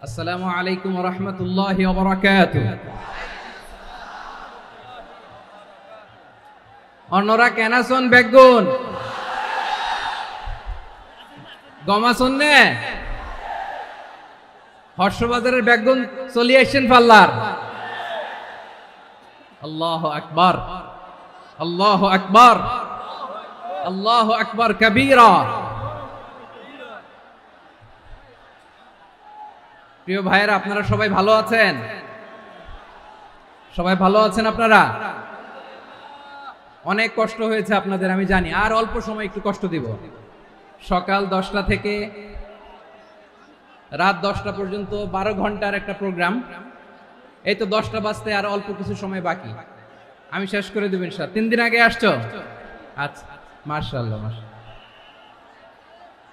আসসালামু আলাইকুম ওয়া রাহমাতুল্লাহি ওয়া বারাকাতুহু। অন্যরা কেন আছেন বেগুন গমাছন নে হর্ষবাজারের বেগুন চলে আসছেন পাল্লার। আল্লাহু আকবার, আল্লাহু আকবার, আল্লাহু আকবার কবীরা। প্রিয় ভাইয়েরা, আপনারা সবাই ভালো আছেন? সবাই ভালো আছেন? আপনারা অনেক কষ্ট হয়েছে আপনাদের, আমি জানি। আর অল্প সময় একটু কষ্ট দিব। সকাল 10টা থেকে রাত 10টা পর্যন্ত 12 ঘন্টার একটা প্রোগ্রাম। এই তো 10টা বাজতে আর অল্প কিছু সময় বাকি, আমি শেষ করে দেব ইনশাআল্লাহ। 3 দিন আগে আসছো? আচ্ছা, মাশাআল্লাহ মাশাআল্লাহ।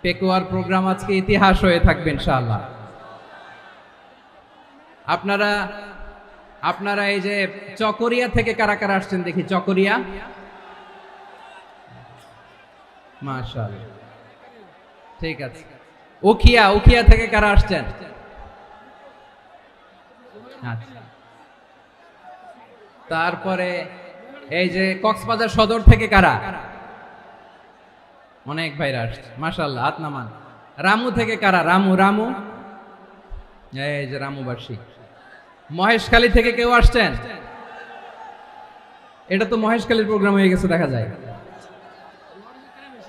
পেকুয়ার প্রোগ্রাম আজকে ইতিহাস হয়ে থাকবে ইনশাআল্লাহ। আপনারা এই যে চকরিয়া থেকে কারা কারা আসছেন দেখি? চকরিয়া, মাশাআল্লাহ, ঠিক আছে। উখিয়া থেকে কারা আসছেন? আচ্ছা। তারপরে এই যে কক্সবাজার সদর থেকে কারা? অনেক ভাইরা আসছে, মাশাআল্লাহ, হাত নামান। রামু থেকে কারা? রামু, এই যে রামুবাসী। মহেশখালী থেকে কেউ আসছেন? এটা তো মহেশখালীর প্রোগ্রাম হয়ে গেছে দেখা যায়।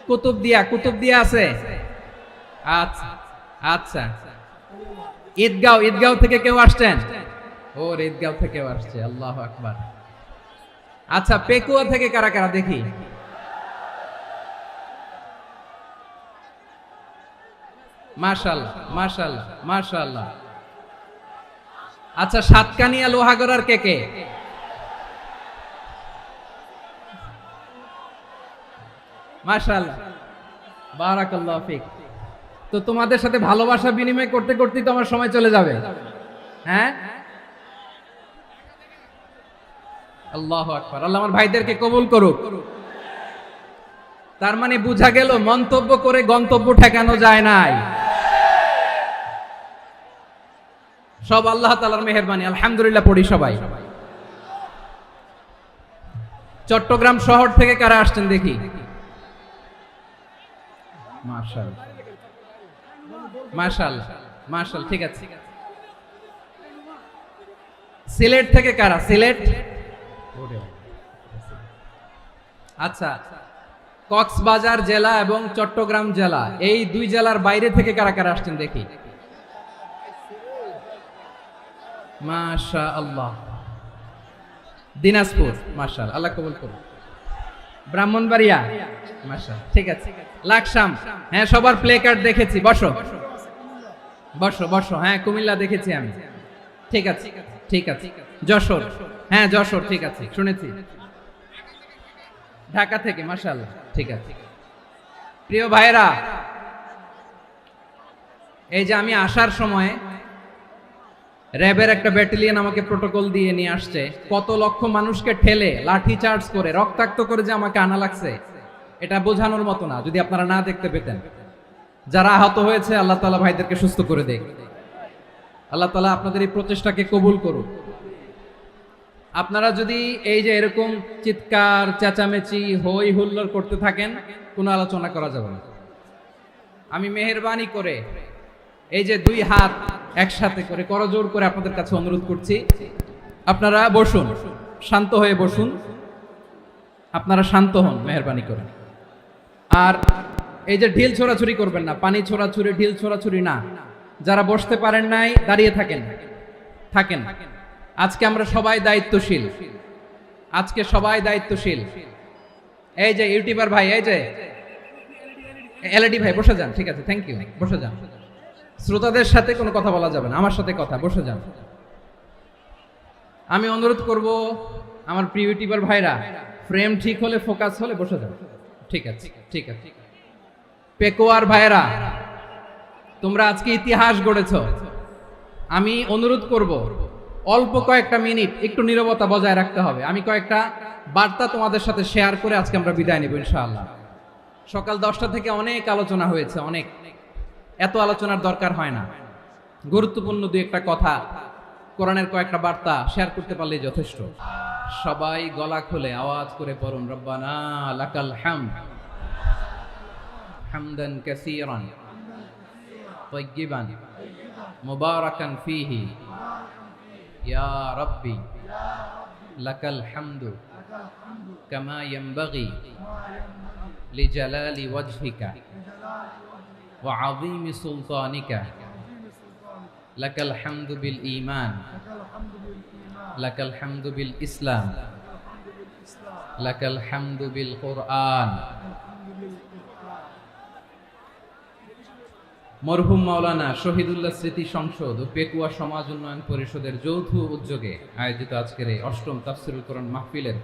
কুতুবদিয়া আছে? আচ্ছা আচ্ছা। ঈদগাঁও থেকে কেউ আসছেন? ওর ঈদগাঁও থেকেও আসছে, আল্লাহু আকবার। আচ্ছা, পেকুয়া থেকে কারা কারা দেখি? মাশাআল্লাহ মাশাআল্লাহ মাশাআল্লাহ। আচ্ছা, সাতকানিয়া লোহাগড়ার কে? মাশাআল্লাহ, বারাকাল্লাহু ফিক। তো তোমাদের সাথে ভালোবাসা বিনিময় করতে করতেই তো আমার সময় চলে যাবে। হ্যাঁ, আল্লাহু আকবার। আল্লাহ আমার ভাইদেরকে কবুল করুক। তার মানে বুঝা গেল মন্তব্য করে গন্তব্য ঠেকানো যায় নাই। সব আল্লাহ তাআলার মেহেরবানি, আলহামদুলিল্লাহ পড়ি সবাই। চট্টগ্রাম শহর থেকে কারা আসছেন দেখি? মাশাআল্লাহ মাশাআল্লাহ মাশাআল্লাহ, ঠিক আছে। সিলেট থেকে কারা? সিলেট, আচ্ছা। কক্সবাজার জেলা এবং চট্টগ্রাম জেলা, এই দুই জেলার বাইরে থেকে কারা কারা আসছেন দেখি? মাশাআল্লাহ। দিনাজপুর, মাশাআল্লাহ, আল্লাহ কবুল করুন। ব্রাহ্মণবাড়িয়া, মাশাআল্লাহ, ঠিক আছে। লাকসাম, হ্যাঁ, সবার প্লে কার্ড দেখেছি। বসো বসো বসো। হ্যাঁ, কুমিল্লা দেখেছি আমি, ঠিক আছে ঠিক আছে। যশোর, হ্যাঁ যশোর, ঠিক আছে, শুনেছি। ঢাকা থেকে, মাশাআল্লাহ, ঠিক আছে। প্রিয় ভাইরা, এই যে আমি আসার সময় র্যাবের একটা ব্যাটালিয়ন আমাকে প্রোটোকল দিয়ে নিয়ে আসছে। কত লক্ষ মানুষকে ঠেলে লাঠি চার্জ করে রক্তাক্ত করে যে আমাকে আনা লাগছে, এটা বোঝানোর মতো না। যদি আপনারা না দেখতে পেতেন। যারা আহত হয়েছে, আল্লাহ তাআলা ভাইদেরকে সুস্থ করে দেখ। আল্লাহ তাআলা আপনাদের এই প্রচেষ্টাকে কবুল করুন। আপনারা যদি এই যে এরকম চিৎকার চেঁচামেচি হই হুল্লোড় করতে থাকেন, কোনো আলোচনা করা যাবে না। আমি মেহেরবানি করে এই যে দুই হাত একসাথে করে করজোর করে আপনাদের কাছে অনুরোধ করছি, আপনারা বসুন, শান্ত হয়ে বসুন। আপনারা শান্ত হন মেহেরবানি করে। আর এই যে ঢিল ছোড়াছুরি করবেন না, পানি ছোড়াছুরি, ঢিল ছোড়াছুরি না। যারা বসতে পারেন নাই, দাঁড়িয়ে থাকেন। আজকে আমরা সবাই দায়িত্বশীল, আজকে সবাই দায়িত্বশীল। এই যে ইউটিউবার ভাই, এই যে এলইডি ভাই, বসে যান, ঠিক আছে, থ্যাংক ইউ, বসে যান। শ্রোতাদের সাথে কোনো কথা বলা যাবে না, আমার সাথে কথা, বসে যান। আমি অনুরোধ করব আমার প্রিয় ইউটিউবার ভাইরা, ফ্রেম ঠিক হলে, ফোকাস হলে বসে যান, ঠিক আছে ঠিক আছে। পেকুয়ার ভাইরা, তোমরা আজকে ইতিহাস গড়েছ। আমি অনুরোধ করব অল্প কয়েকটা মিনিট একটু নীরবতা বজায় রাখতে হবে। আমি কয়েকটা বার্তা তোমাদের সাথে শেয়ার করে আজকে আমরা বিদায় নেব ইনশাআল্লাহ। সকাল 10টা থেকে অনেক আলোচনা হয়েছে, অনেক, এত আলোচনার দরকার হয় না। গুরুত্বপূর্ণ দুই একটা কথা, কোরআনের কয়েকটা বার্তা শেয়ার করতে পারলেই যথেষ্ট। সবাই গলা খুলে আওয়াজ করে পড়ুন, রব্বানা লাকাল হামদ হামদান কাসীরান তাইয়্যিবান মুবারাকান ফীহি ইয়া রাব্বি লাকাল হামদু কামা ইয়ানবাগি লিজালালি ওয়াজহিকা ওয়া আযীমি সুলতানিকা লাকাল হামদু বিল ঈমান লাকাল হামদু বিল ইসলাম লাকাল হামদু বিল কুরআন। মরহুম মাওলানা শহীদুল্লাহ স্মৃতি সংসদ ও পেকুয়া সমাজ উন্নয়ন পরিষদের যৌথ উদ্যোগে আয়োজিত আজকের এই অষ্টম তাফসীরুল কোরআন মাহফিলের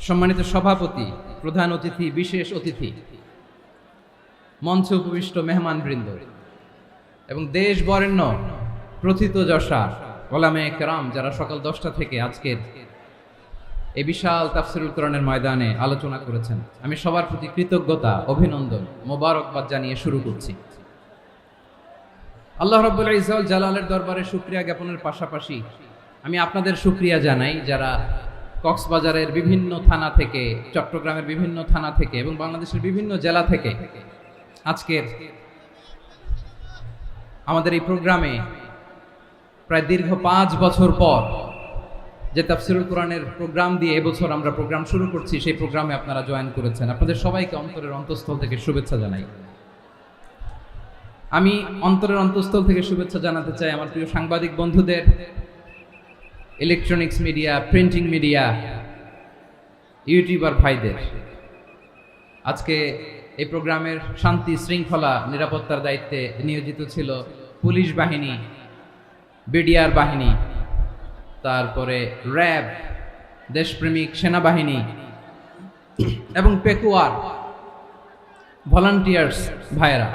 সম্মানিত সভাপতি, প্রধান অতিথি, বিশেষ অতিথি, মঞ্চে উপবিষ্ট মেহমানবৃন্দ এবং দেশ বরেণ্য প্রথিতযশা ওলামায়ে কেরাম যারা সকাল 10টা থেকে আজকের এই বিশাল তাফসীরুল কোরআনের ময়দানে আলোচনা করেছেন, আমি সবার প্রতি কৃতজ্ঞতা, অভিনন্দন, মোবারকবাদ জানিয়ে শুরু করছি। আল্লাহ রাব্বুল ইজ্জত ওয়াল জালালের দরবারে শুকরিয়া জ্ঞাপনের পাশাপাশি আমি আপনাদের শুকরিয়া জানাই যারা কক্সবাজারের বিভিন্ন থানা থেকে, চট্টগ্রামের বিভিন্ন থানা থেকে এবং বাংলাদেশের বিভিন্ন জেলা থেকে আজকের আমাদের এই প্রোগ্রামে প্রায় দীর্ঘ 5 বছর পর যে তাফসীরুল কোরআনের প্রোগ্রাম দিয়ে এবছর আমরা প্রোগ্রাম শুরু করছি, সেই প্রোগ্রামে আপনারা জয়েন করেছেন। আপনাদের সবাইকে অন্তরের অন্তঃস্থল থেকে শুভেচ্ছা জানাই। আমি অন্তরের অন্তঃস্থল থেকে শুভেচ্ছা জানাতে চাই আমার প্রিয় সাংবাদিক বন্ধুদের, electronics media, printing media, YouTuber ভাইদের। আজকে এই প্রোগ্রামের শান্তি শৃঙ্খলা নিরাপত্তার দায়িত্বে নিয়োজিত ছিল পুলিশ বাহিনী, বিডিআর বাহিনী, তারপরে র্যাব, দেশপ্রেমিক সেনাবাহিনী এবং পেকুয়ার ভলান্টিয়ার্স ভাইয়েরা,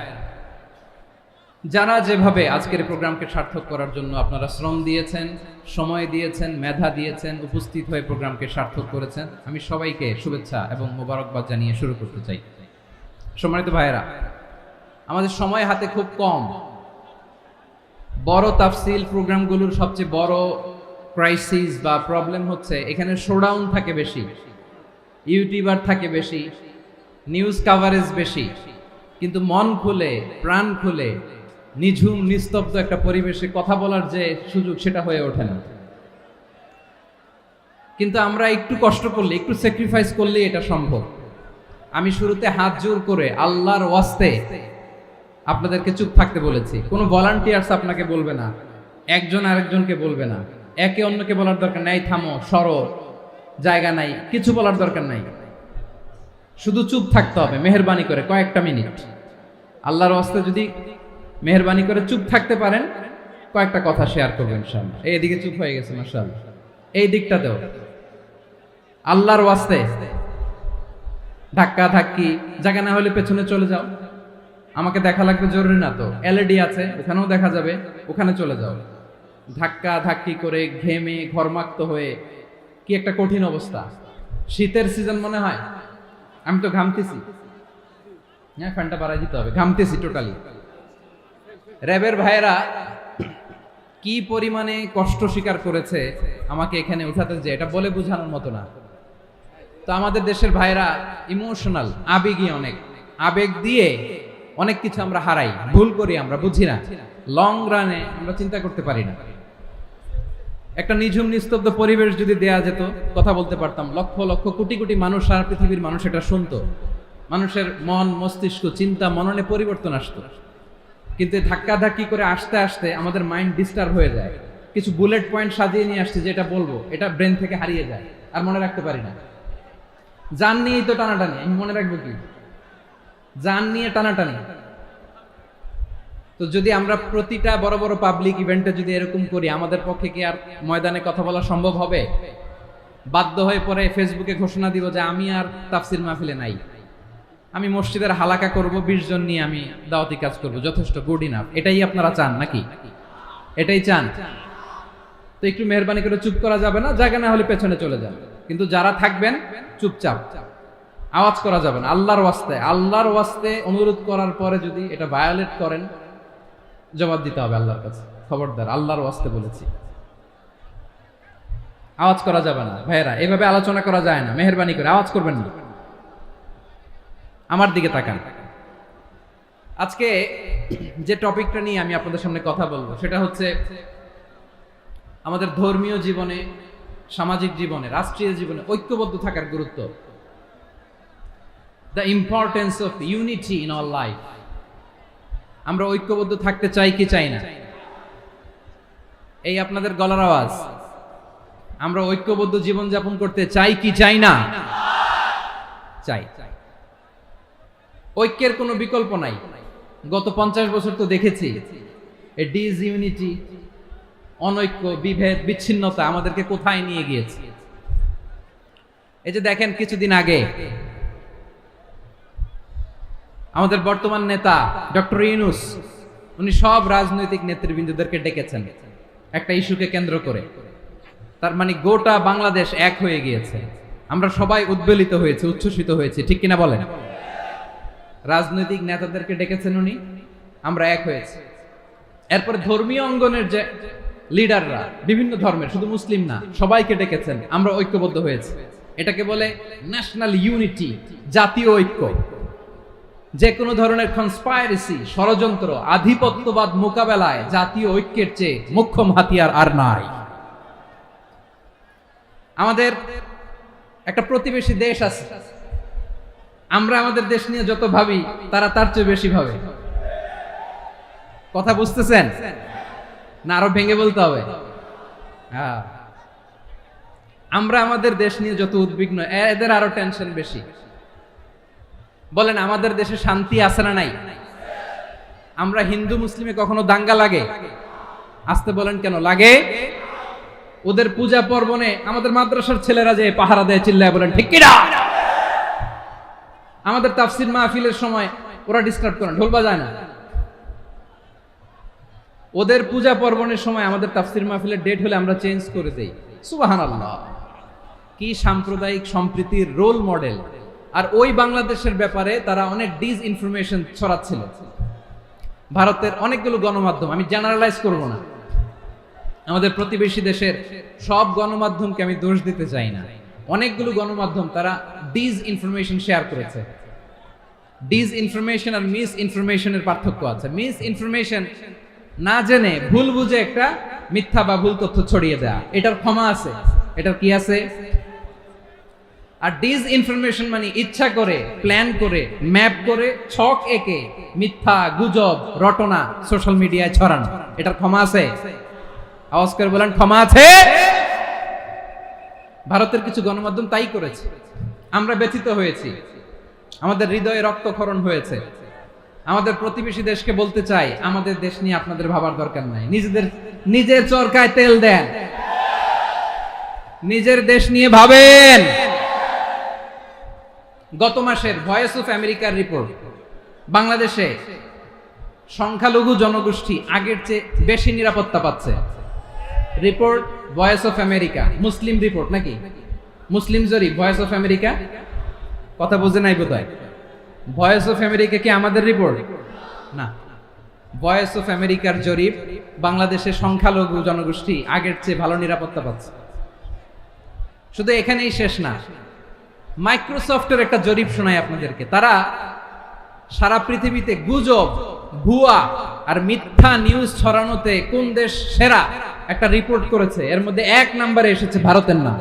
যারা যেভাবে আজকের প্রোগ্রামকে সার্থক করার জন্য আপনারা শ্রম দিয়েছেন, সময় দিয়েছেন, মেধা দিয়েছেন, উপস্থিত হয়ে প্রোগ্রামকে সার্থক করেছেন, আমি সবাইকে শুভেচ্ছা এবং মোবারকবাদ জানিয়ে শুরু করতে চাই। সম্মানিত ভাইয়েরা, আমাদের সময় হাতে খুব কম। বড় তাফসীল প্রোগ্রামগুলোর সবচেয়ে বড় ক্রাইসিস বা প্রবলেম হচ্ছে এখানে শোডাউন থাকে বেশি, ইউটিউবার থাকে বেশি, নিউজ কাভারেজ বেশি, কিন্তু মন খুলে, প্রাণ খুলে, নিঝুম নিস্তব্ধ একটা পরিবেশে কথা বলার যে সুযোগ, সেটা হয়ে ওঠে না। কিন্তু আমরা একটু কষ্ট করলে, একটু স্যাক্রিফাইস করলে এটা সম্ভব। আমি শুরুতে হাত জোর করে আল্লাহর ওয়াস্তে আপনাদেরকে চুপ থাকতে বলেছি। কোনো ভলান্টিয়ার্স আপনাকে বলবে না, একজন আরেকজনকে বলবে না, একে অন্যকে বলার দরকার নাই, থামো, সরো, জায়গা নাই, কিছু বলার দরকার নাই, শুধু চুপ থাকতে হবে মেহেরবানি করে কয়েকটা মিনিট। আল্লাহর ওয়াস্তে যদি মেহেরবানি করে চুপ থাকতে পারেন, কয়েকটা কথা শেয়ার করবেন ইনশাআল্লাহ। এইদিকে চুপ হয়ে গেছে মাশাআল্লাহ, এই দিকটাতেও আল্লাহর ওয়াস্তে ধাক্কা ধাক্কি, জায়গা না হলে পেছনে চলে যাও, আমাকে দেখা লাগবে জরুরি না তো, এলইডি আছে ওখানেও দেখা যাবে, ওখানে চলে যাও। ধাক্কা ধাক্কি করে ঘেমে ঘরমাক্ত হয়ে কি একটা কঠিন অবস্থা। শীতের সিজন মনে হয়, আমি তো ঘামতেছি, হ্যাঁ ফ্যানটা বাড়াই দিতে হবে, ঘামতেছি টোটালি। র্যাবের ভাইয়েরা কি পরিমাণে কষ্ট স্বীকার করেছে আমাকে এখানে উঠাতে, যে এটা বলে বোঝানোর মতো না। তো আমাদের দেশের ভাইয়েরা ইমোশনাল, আবেগী, অনেক আবেগ দিয়ে অনেক কিছু আমরা হারাই, ভুল করি, আমরা বুঝি না, লং রানে আমরা চিন্তা করতে পারি না। একটা নিঝুম নিস্তব্ধ পরিবেশ যদি দেয়া যেত, কথা বলতে পারতাম, লক্ষ লক্ষ কোটি কোটি মানুষ, সারা পৃথিবীর মানুষ এটা শুনতো, মানুষের মন, মস্তিষ্ক, চিন্তা, মননে পরিবর্তন আসতো। কিন্তু ধাক্কা ধাক্কি করে আসতে আসতে আমাদের মাইন্ড ডিস্টার্ব হয়ে যায়। কিছু বুলেট পয়েন্ট সাজিয়ে নিয়ে আসছে, যেটা বলবো এটা ব্রেন থেকে হারিয়ে যায়, আর মনে রাখতে পারি না। জান নিয়েই তো টানাটানি, আমি মনে রাখবো কি? জান নিয়ে টানাটানি। তো যদি আমরা প্রতিটা বড় বড় পাবলিক ইভেন্টে যদি এরকম করি, আমাদের পক্ষে কি আর ময়দানে কথা বলা সম্ভব হবে? বাধ্য হয়ে পরে ফেসবুকে ঘোষণা দিব যে আমি আর তাফসির মাহফিলে নাই, আমি মসজিদের হালাকা করব, 20 জন নিয়ে আমি দাওয়াতি কাজ করব, যথেষ্ট, গুড ইনাফ। এটাই আপনারা চান নাকি? এটাই চান? তো একটু মেহরবানি করে চুপ করা যাবে না, জায়গা না হলে পেছনে চলে যাবে, কিন্তু যারা থাকবেন চুপচাপ, আওয়াজ করা যাবে না। আল্লাহর ওয়াস্তে, আল্লাহর ওয়াস্তে অনুরোধ করার পরে যদি এটা ভায়োলেট করেন, জবাব দিতে হবে আল্লাহর কাছে। খবরদার, আল্লাহর ওয়াস্তে বলেছি, আওয়াজ করা যাবে না। ভাইয়েরা, এভাবে আলোচনা করা যায় না, মেহেরবানি করে আওয়াজ করবেন না। আমার দিকে তাকান। আজকে যে টপিকটা নিয়ে আমি আপনাদের সামনে কথা বলবো সেটা হচ্ছে আমাদের ধর্মীয় জীবনে, সামাজিক জীবনে, রাষ্ট্রীয় জীবনে ঐক্যবদ্ধ থাকার গুরুত্ব। The importance of unity in our life. আমরা ঐক্যবদ্ধ থাকতে চাই কি চাই না? এই আপনাদের গলার আওয়াজ। আমরা ঐক্যবদ্ধ জীবনযাপন করতে চাই কি চাই না? চাই। ঐক্যের কোনো বিকল্প নাই। গত 50 বছর তো দেখেছি এই ডিসইউনিটি, অনৈক্য, বিভেদ, বিচ্ছিন্নতা আমাদেরকে কোথায় নিয়ে গিয়েছে। এই যে দেখেন, কিছুদিন আগে আমাদের বর্তমান নেতা ডক্টর ইউনূস, উনি সব রাজনৈতিক নেতৃবৃন্দদেরকে ডেকেছেন একটা ইস্যুকে কেন্দ্র করে। তার মানে গোটা বাংলাদেশ এক হয়ে গিয়েছে। আমরা সবাই উদ্বেলিত হয়েছে, উচ্ছ্বসিত হয়েছে, ঠিক কিনা বলেন? রাজনৈতিক নেতাদেরকে ডেকেছেন উনি, আমরা এক হয়েছে। এরপর ধর্মীয় অঙ্গনের যে লিডাররা, বিভিন্ন ধর্মের, শুধু মুসলিম না, সবাইকে ডেকেছেন, আমরা ঐক্যবদ্ধ হয়েছে। এটাকে বলে ন্যাশনাল ইউনিটি, জাতীয় ঐক্য। যে কোনো ধরনের কনস্পাইরেসি, ষড়যন্ত্র, আধিপত্যবাদ মোকাবেলায় জাতীয় ঐক্যের চেয়ে মোক্ষম হাতিয়ার আর নাই। আমাদের একটা প্রতিবেশী দেশ আছে, আমরা আমাদের দেশ নিয়ে যত ভাবি তারা তার চেয়ে বেশি ভাবে। কথা বুঝতেছেন না? আরো ভেঙে বলতে হবে। হ্যাঁ, আমরা আমাদের দেশ নিয়ে যত উদ্বিগ্ন, এদের আরো টেনশন বেশি। বলেন, আমাদের দেশে শান্তি আছে না নাই? আমরা হিন্দু মুসলিমে কখনো দাঙ্গা লাগে? আসতে বলেন, কেন লাগে? ওদের পূজা পর্বণে আমাদের মাদ্রাসার ছেলেরা যে পাহারা দেয়, চিল্লায় বলেন ঠিক কিনা? আমাদের তাফসির মাহফিলের সময় ওরা ডিস্টার্ব করে, ঢোল বাজায় না। ওদের পূজা পর্বণের সময় আমাদের তাফসির মাহফিলের ডেট হলে আমরা চেঞ্জ করে দেই। সুবহানাল্লাহ, কি সাম্প্রদায়িক সম্প্রীতির রোল মডেল। আর ওই বাংলাদেশের ব্যাপারে তারা অনেক ডিসইনফরমেশন ছড়াচ্ছিল। ভারতের অনেকগুলো গণমাধ্যম, আমি জেনারেলাইজ করব না, আমাদের প্রতিবেশী দেশের সব গণমাধ্যমকে আমি দোষ দিতে চাই না, অনেকগুলো গণমাধ্যম তারা ডিসইনফরমেশন শেয়ার করেছে। ডিসইনফরমেশন আর মিস ইনফরমেশনের পার্থক্য আছে। মিস ইনফরমেশন না জেনে ভুল বুঝে একটা মিথ্যা বা ভুল তথ্য ছড়িয়ে দেয়া, এটার ক্ষমা আছে, এটার কি আছে? আর ডিসইনফরমেশন মানে ইচ্ছা করে, প্ল্যান করে, ম্যাপ করে, ছক এঁকে মিথ্যা, গুজব, রটনা সোশ্যাল মিডিয়ায় ছড়ানো, এটার ক্ষমা আছে? আওয়াজ করে বলেন, ক্ষমা আছে? ভারতের কিছু গণমাধ্যম তাই করেছে, আমরা ব্যথিত হয়েছি, আমাদের হৃদয়ে রক্তক্ষরণ হয়েছে। আমাদের প্রতিবেশী দেশকে বলতে চাই, আমাদের দেশ নিয়ে আপনাদের ভাবার দরকার নাই, নিজের চরকায় তেল দেন, নিজের দেশ নিয়ে ভাবেন। গত মাসের ভয়েস অফ আমেরিকার রিপোর্ট, বাংলাদেশে সংখ্যালঘু জনগোষ্ঠী আগের চেয়ে বেশি নিরাপত্তা পাচ্ছে। Report voice of America, Muslim report নাকি? মুসলিম জরিপ, ভয়েস অফ আমেরিকা। কথা বুঝে নাই বোধহয়। ভয়েস অফ আমেরিকা কি আমাদের রিপোর্ট না? ভয়েস অফ আমেরিকার জরিপ, বাংলাদেশের সংখ্যালঘু জনগোষ্ঠী আগের চেয়ে ভালো নিরাপত্তা পাচ্ছে। শুধু এখানেই শেষ না, মাইক্রোসফটের একটা জরিপ শোনাই আপনাদেরকে। তারা সারা পৃথিবীতে গুজব, ভুয়া আর মিথ্যা নিউজ ছড়ানোতে কোন দেশ সেরা একটা রিপোর্ট করেছে। এর মধ্যে 1 নম্বরে এসেছে ভারতের নাম।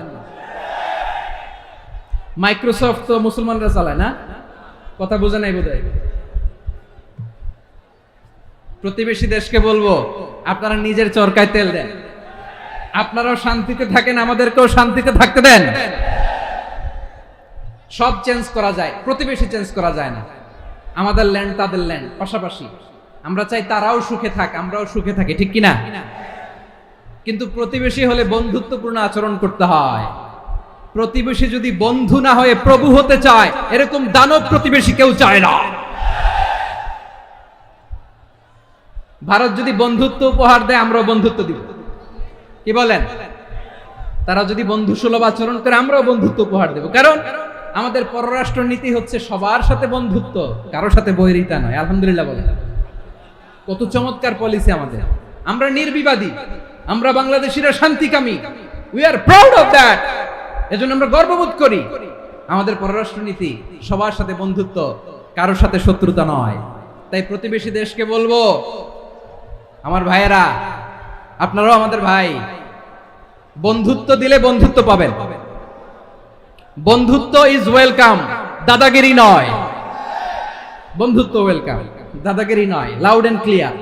মাইক্রোসফট তো মুসলমানরা চালায় না? কথা বোঝে নাই বোধহয়। প্রতিবেশী দেশকে বলবো, আপনারা নিজের চরকায় তেল দেন, আপনারাও শান্তিতে থাকেন, আমাদেরকেও শান্তিতে থাকতে দেন। সব চেঞ্জ করা যায়, প্রতিবেশী চেঞ্জ করা যায় না। আমাদের ল্যান্ড তাদের ল্যান্ড, পাশাপাশি। আমরা চাই তারাও সুখে থাক, আমরাও সুখে থাকি, ঠিক কিনা? কিন্তু প্রতিবেশী হলে বন্ধুত্বপূর্ণ আচরণ করতে হয়। প্রতিবেশী যদি বন্ধু না হয়ে প্রভু হতে চায়, এরকম দানব প্রতিবেশী কেউ চায় না। ভারত যদি বন্ধুত্ব উপহার দেয়, আমরাও বন্ধুত্ব দিব, কি বলেন? তারা যদি বন্ধু সুলভ আচরণ করে, আমরাও বন্ধুত্ব উপহার দেব। কারণ আমাদের পররাষ্ট্র নীতি হচ্ছে সবার সাথে বন্ধুত্ব, কারোর সাথে বৈরিতা নয়। আলহামদুলিল্লাহ বলেন। কত চমৎকার পলিসি আমাদের। আমরা নির্বিবাদী, আমরা বাংলাদেশিরা শান্তিকামী, we are proud of that. এজন্য আমরা গর্ববোধ করি। আমাদের পররাষ্ট্রনীতি সবার সাথে বন্ধুত্ব, কারোর সাথে শত্রুতা নয়। তাই প্রতিবেশী দেশকে বলবো, আমার ভাইয়েরা, আপনারাও আমাদের ভাই, বন্ধুত্ব দিলে বন্ধুত্ব পাবেন। বন্ধুত্ব ইজ ওয়েলকাম, দাদাগিরি নয়। বন্ধুত্ব ওয়েলকাম, দাদাগিরি নয়, লাউড এন্ড ক্লিয়ার।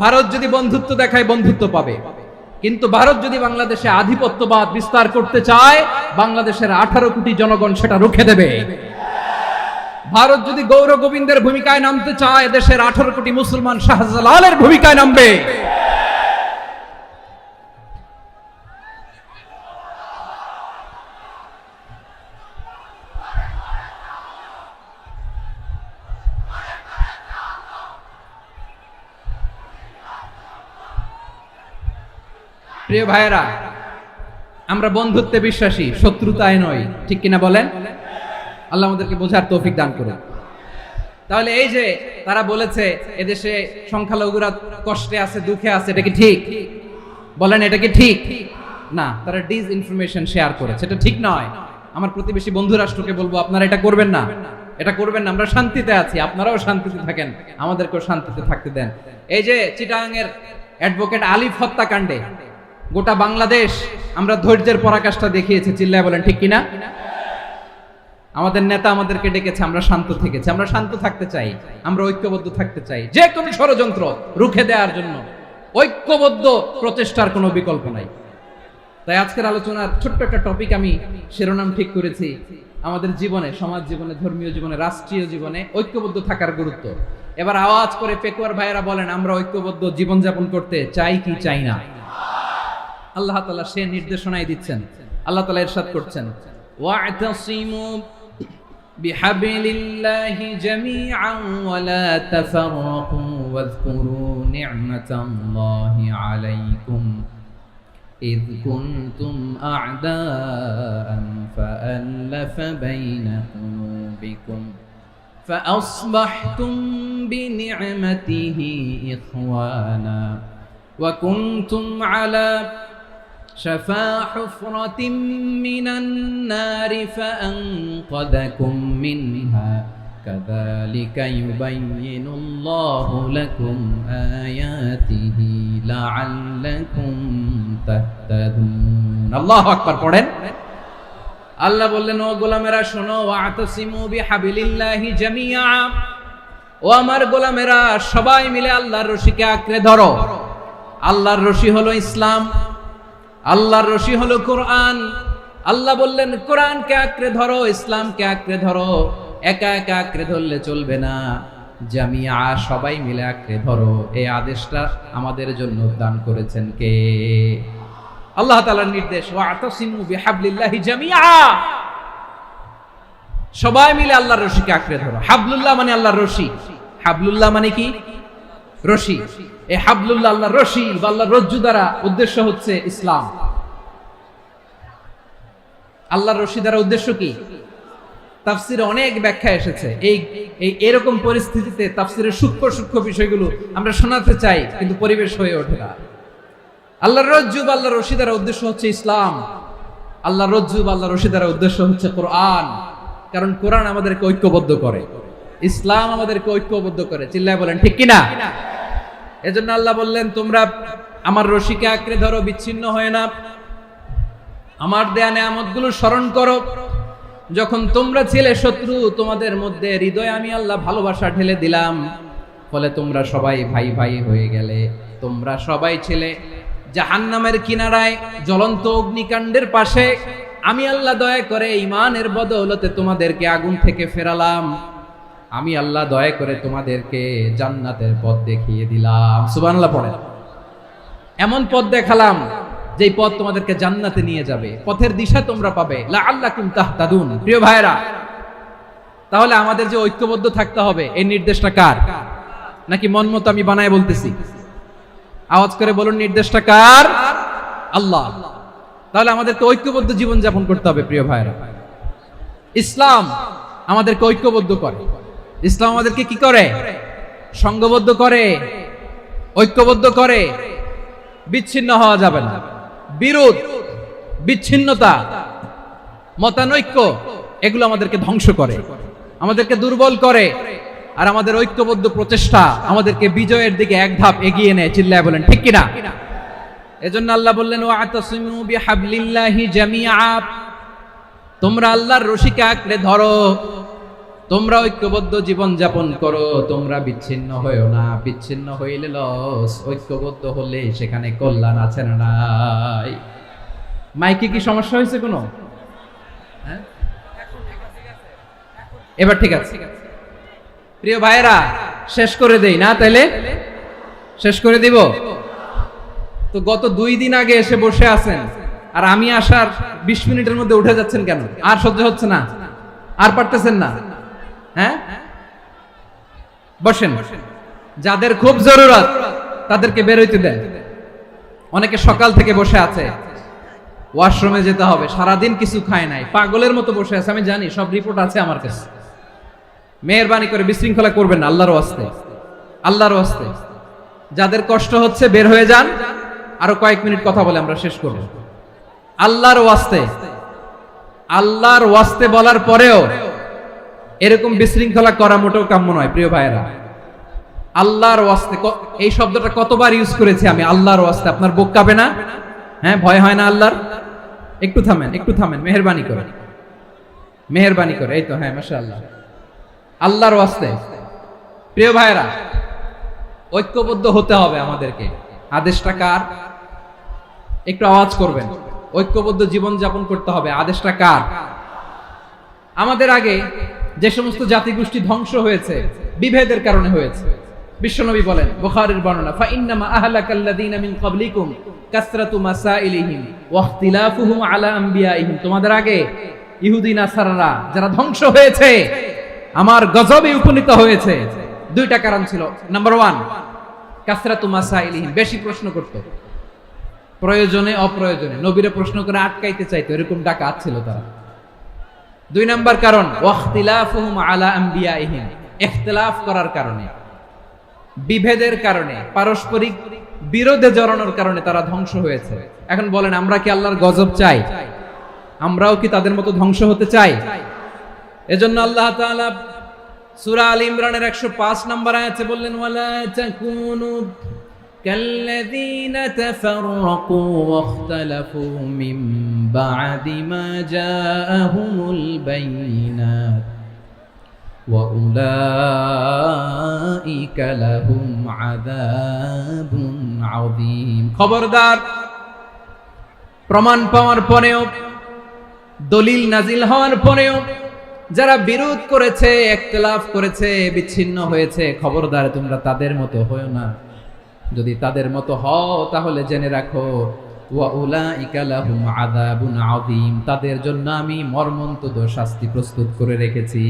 ভারত যদি বন্ধুত্ব দেখায়, বন্ধুত্ব পাবে। কিন্তু ভারত যদি বাংলাদেশে আধিপত্যবাদ বিস্তার করতে চায়, বাংলাদেশের 18 কোটি জনগণ সেটা রুখে দেবে। ভারত যদি গৌর গোবিন্দের ভূমিকায় নামতে চায়, দেশের 18 কোটি মুসলমান শাহজালালের ভূমিকায় নামবে। প্রিয় ভাইয়েরা, আমরা বন্ধুত্বে বিশ্বাসী, শত্রুতায় নয়, ঠিক কিনা বলেন? আল্লাহ আমাদেরকে বোঝার তৌফিক দান করুন। তাহলে এই যে তারা বলেছে এদেশে সংখ্যালঘুরা কষ্টে আছে, দুঃখে আছে, এটা কি ঠিক? বলেন, এটা কি ঠিক? না, তারা ডিসইনফরমেশন শেয়ার করেছে, এটা ঠিক নয়। আমার প্রতিবেশী বন্ধু রাষ্ট্রকে বলবো, আপনারা এটা করবেন না, এটা করবেন না। আমরা শান্তিতে আছি, আপনারাও শান্তিতে থাকেন, আমাদেরকেও শান্তিতে থাকতে দেন। এই যে চিটাগাংয়ের অ্যাডভোকেট আলিফ হত্যাকাণ্ডে গোটা বাংলাদেশ আমরা ধৈর্যের পরাকাষ্ঠা দেখিয়েছি, চিল্লায় বলেন ঠিক কিনা? আমাদের নেতা আমাদেরকে ডেকেছে, আমরা শান্ত থেকেছি। আমরা শান্ত থাকতে চাই, আমরা ঐক্যবদ্ধ থাকতে চাই। যে কোনো ষড়যন্ত্র রুখে দেওয়ার জন্য ঐক্যবদ্ধ প্রচেষ্টার কোনো বিকল্প নাই। তাই আজকের আলোচনার ছোট্ট একটা টপিক আমি শিরোনাম ঠিক করেছি, আমাদের জীবনে, সমাজ জীবনে, ধর্মীয় জীবনে, রাষ্ট্রীয় জীবনে ঐক্যবদ্ধ থাকার গুরুত্ব। এবার আওয়াজ করে পেকুয়ার ভাইয়েরা বলেন, আমরা ঐক্যবদ্ধ জীবনযাপন করতে চাই কি চাই না? আল্লাহ তাআলা সে নির্দেশনাই দিচ্ছেন। আল্লাহ তাআলা ইরশাদ করছেন, ওয়া'তাসিমু বিহাবলিল্লাহি জামিআন ওয়া লা তাফাররাকু ওয়াযকুরু নি'মাতাল্লাহি আলাইকুম إذ كنتم أعداء فألف بين قلوبكم فأصبحتم بنعمته إخوانا وكنتم على شفا حفرة من النار فأنقذكم منها كذلك يبين الله لكم آياته لعلكم تهتدون الله أكبر পড়েন। আল্লাহ বললেন, ও গোলামেরা শোনো, ওয়া'তাসিমু বিহাবলিল্লাহি জামিআ, ও আমার গোলামেরা সবাই মিলে আল্লাহর রশিকে আঁকড়ে ধরো। আল্লাহর রশি হলো ইসলাম, আল্লাহর রশি হলো কোরআন। আল্লাহ বললেন, কোরআনকে আঁকড়ে ধরো, ইসলামকে আঁকড়ে ধরো। একা একা আঁকড়ে ধরলে চলবে না, জামিয়া, সবাই মিলে আঁকড়ে ধরো। এই আদেশটা আমাদের জন্য দান করেছেন কে? আল্লাহ তাআলার নির্দেশ, ওয়া'তাসিমু বিহাবলিল্লাহি জামিআ, সবাই মিলে আল্লাহর রশিকে আঁকড়ে ধরো। হাবলুল্লাহ মানে আল্লাহর রশি। হাবলুল্লাহ মানে কি? রশি। এই হাবলুল্লাহ, আল্লাহর রশি বা আল্লাহর রজ্জু দ্বারা উদ্দেশ্য হচ্ছে ইসলাম। আল্লাহর রশি দ্বারা উদ্দেশ্য কি? তাফসিরে অনেক ব্যাখ্যা এসেছে। এই এরকম পরিস্থিতিতে তাফসিরের সূক্ষ্ম সূক্ষ্ম বিষয়গুলো আমরা শোনাতে চাই, কিন্তু পরিবেশ হয়ে ওঠে না। আল্লাহর রজ্জু বা আল্লাহর রশি দ্বারা উদ্দেশ্য হচ্ছে ইসলাম। আল্লাহর রজ্জু বা আল্লাহর রশি দ্বারা উদ্দেশ্য হচ্ছে কোরআন। কারণ কোরআন আমাদেরকে ঐক্যবদ্ধ করে, ইসলাম আমাদেরকে ঐক্যবদ্ধ করে। চিল্লায় বলেন ঠিক কিনা? এজন্য আল্লাহ বললেন, তোমরা আমার রশিকে আঁকড়ে ধরো, বিচ্ছিন্ন হয় না। আমার দেয়া নেয়ামতগুলো স্মরণ করো। যখন তোমরা ছিলে শত্রু, তোমাদের মধ্যে হৃদয়ে আমি আল্লাহ ভালোবাসা ঢেলে দিলাম, ফলে তোমরা সবাই ভাই ভাই হয়ে গেলে। তোমরা সবাই ছিলে জাহান্নামের কিনারায়, জ্বলন্ত অগ্নিকাণ্ডের পাশে। আমি আল্লাহ দয়া করে ঈমানের বদৌলতে তোমাদেরকে আগুন থেকে ফেরালাম। আমি আল্লাহ দয়া করে তোমাদেরকে জান্নাতের পথ দেখিয়ে দিলাম। সুবহানাল্লাহ পড়েন। এমন পথ দেখালাম যেই পথ তোমাদেরকে জান্নাতে নিয়ে যাবে, পথের দিশা তোমরা পাবে। লাআল্লাকুম তাহতাদুন। প্রিয় ভাইরা, তাহলে আমাদের যে ঐক্যবদ্ধ থাকতে হবে, এই নির্দেশটা কার? নাকি মন মতো আমি বানায় বলতেছি? আওয়াজ করে বলুন, নির্দেশটা কার? আল্লাহ। তাহলে আমাদেরকে ঐক্যবদ্ধ জীবন যাপন করতে হবে। প্রিয় ভাইরা, ইসলাম আমাদেরকে ঐক্যবদ্ধ করে। ইসলাম আমাদেরকে কি করে? সংঘবদ্ধ করে। ঐক্যবদ্ধ করে, বিচ্ছিন্ন হওয়া যাবে না। বিরোধ, বিচ্ছিন্নতা, মতানৈক্য এগুলো আমাদেরকে ধ্বংস করে, আমাদেরকে দুর্বল করে, আর আমাদের ঐক্যবদ্ধ প্রচেষ্টা আমাদেরকে বিজয়ের দিকে এক ধাপ এগিয়ে নেয়। চিল্লায় বলেন ঠিক কিনা? এজন্য আল্লাহ বললেন ওয়াতাসিমু বিহাবলিল্লাহি জামিআ, তোমরা আল্লাহর রশিকে আঁকড়ে ধরো, তোমরা ঐক্যবদ্ধ জীবন যাপন করো, তোমরা বিচ্ছিন্ন হয়েও না। বিচ্ছিন্ন হইলে লস, ঐক্যবদ্ধ হলে সেখানে কল্যাণ আছে না নাই? মাইকে কি সমস্যা হয়েছে কোনো? হ্যাঁ, এবার ঠিক আছে। প্রিয় ভাইয়েরা, শেষ করে দেই না? তাইলে শেষ করে দিব তো। গত 2 দিন আগে এসে বসে আছেন, আর আমি আসার 20 মিনিটের মধ্যে উঠে যাচ্ছেন কেন? আর সহ্য হচ্ছে না? আর পারতেছেন না? হ্যাঁ, বসেন। যাদের খুব জরুরত তাদেরকে বের হইতে দেন। অনেকে সকাল থেকে বসে আছে, ওয়াশরুমে যেতে হবে, সারাদিন কিছু খায় নাই, পাগলের মতো বসে আছে। আমি জানি, সব রিপোর্ট আছে আমার কাছে। মেহেরবানি করে বিশৃঙ্খলা করবেন না, আল্লাহর ওয়াস্তে, আল্লাহর ওয়াস্তে। যাদের কষ্ট হচ্ছে বের হয়ে যান। আরো কয়েক মিনিট কথা বলে আমরা শেষ করব। আল্লাহর ওয়াস্তে, আল্লাহর ওয়াস্তে বলার পরেও এরকম বিশৃঙ্খলা করা মোটেও কাম্য নয়। প্রিয় ভাইয়েরা, আল্লাহর ওয়াস্তে, এই শব্দটা কতবার ইউজ করেছি আমি, আল্লাহর ওয়াস্তে। আপনার বুক কাঁপে না? হ্যাঁ, ভয় হয় না আল্লাহর? একটু থামেন, একটু থামেন, মেহেরবানি করে, মেহেরবানি করে। এই তো, হ্যাঁ, মাশাআল্লাহ। আল্লাহর ওয়াস্তে প্রিয় ভাইয়েরা, ঐক্যবদ্ধ হতে হবে আমাদেরকে। আদেশটা কার? একটু আওয়াজ করবেন। ঐক্যবদ্ধ জীবন যাপন করতে হবে। আদেশটা কার? আমাদের আগে যে সমস্ত জাতিগোষ্ঠী ধ্বংস হয়েছে বিভেদের কারণে হয়েছে। বিশ্বনবী বলেন, বুখারীর বর্ণনা, ফা ইন্নামা আহলাকাল্লাযীনা মিন ক্বাবলিকুম কাসরাতু মাসাইলিহিম ওয়া ইখতিলাফুহুম আলা আমবিয়াইহিম। তোমাদের আগে ইহুদি নাসারারা যারা ধ্বংস হয়েছে, আমার গজবে উপনীত হয়েছে, 2টা কারণ ছিল। নাম্বার 1, কাসরাতু মাসাইলিহিম, বেশি প্রশ্ন করত, প্রয়োজনে অপ্রয়োজনে নবীরে প্রশ্ন করে আটকাইতে চাইতো, এরকম ডাকাত ছিল তারা। 2 নাম্বার কারণ, ওয়াখতিলাফুহুম আলা আমবিয়াইহিম, ইখতিলাফ করার কারণে, বিভেদের কারণে, পারস্পরিক বিরোধে জড়ানোর কারণে তারা ধ্বংস হয়েছে। এখন বলেন, আমরা কি আল্লাহর গজব চাই? আমরাও কি তাদের মতো ধ্বংস হতে চাই? এজন্য আল্লাহ তাআলা সূরা আল ইমরানের 105 নম্বর আয়াতে বললেন, ওয়ালা তাকুনু কাল্লাযীনা তাফাররাকু ওয়াখতালাফু মিন বা'দি মা জাআহুমুল বাইয়িনাত ওয়া উলাইকা লাহুম আযাবুন আযীম। খবরদার, প্রমাণ পাওয়ার পরেও, দলিল নাজিল হওয়ার পরেও যারা বিরোধ করেছে, ইখতিলাফ করেছে, বিচ্ছিন্ন হয়েছে, খবরদার তোমরা তাদের মতো হয়ো না। যদি তাদের মতো হও তাহলে জেনে রাখো, ওয়া উলাইকা লাহুম আযাবুন আযীম, তাদের জন্য আমি মর্মন্তুদ শাস্তি প্রস্তুত করে রেখেছি।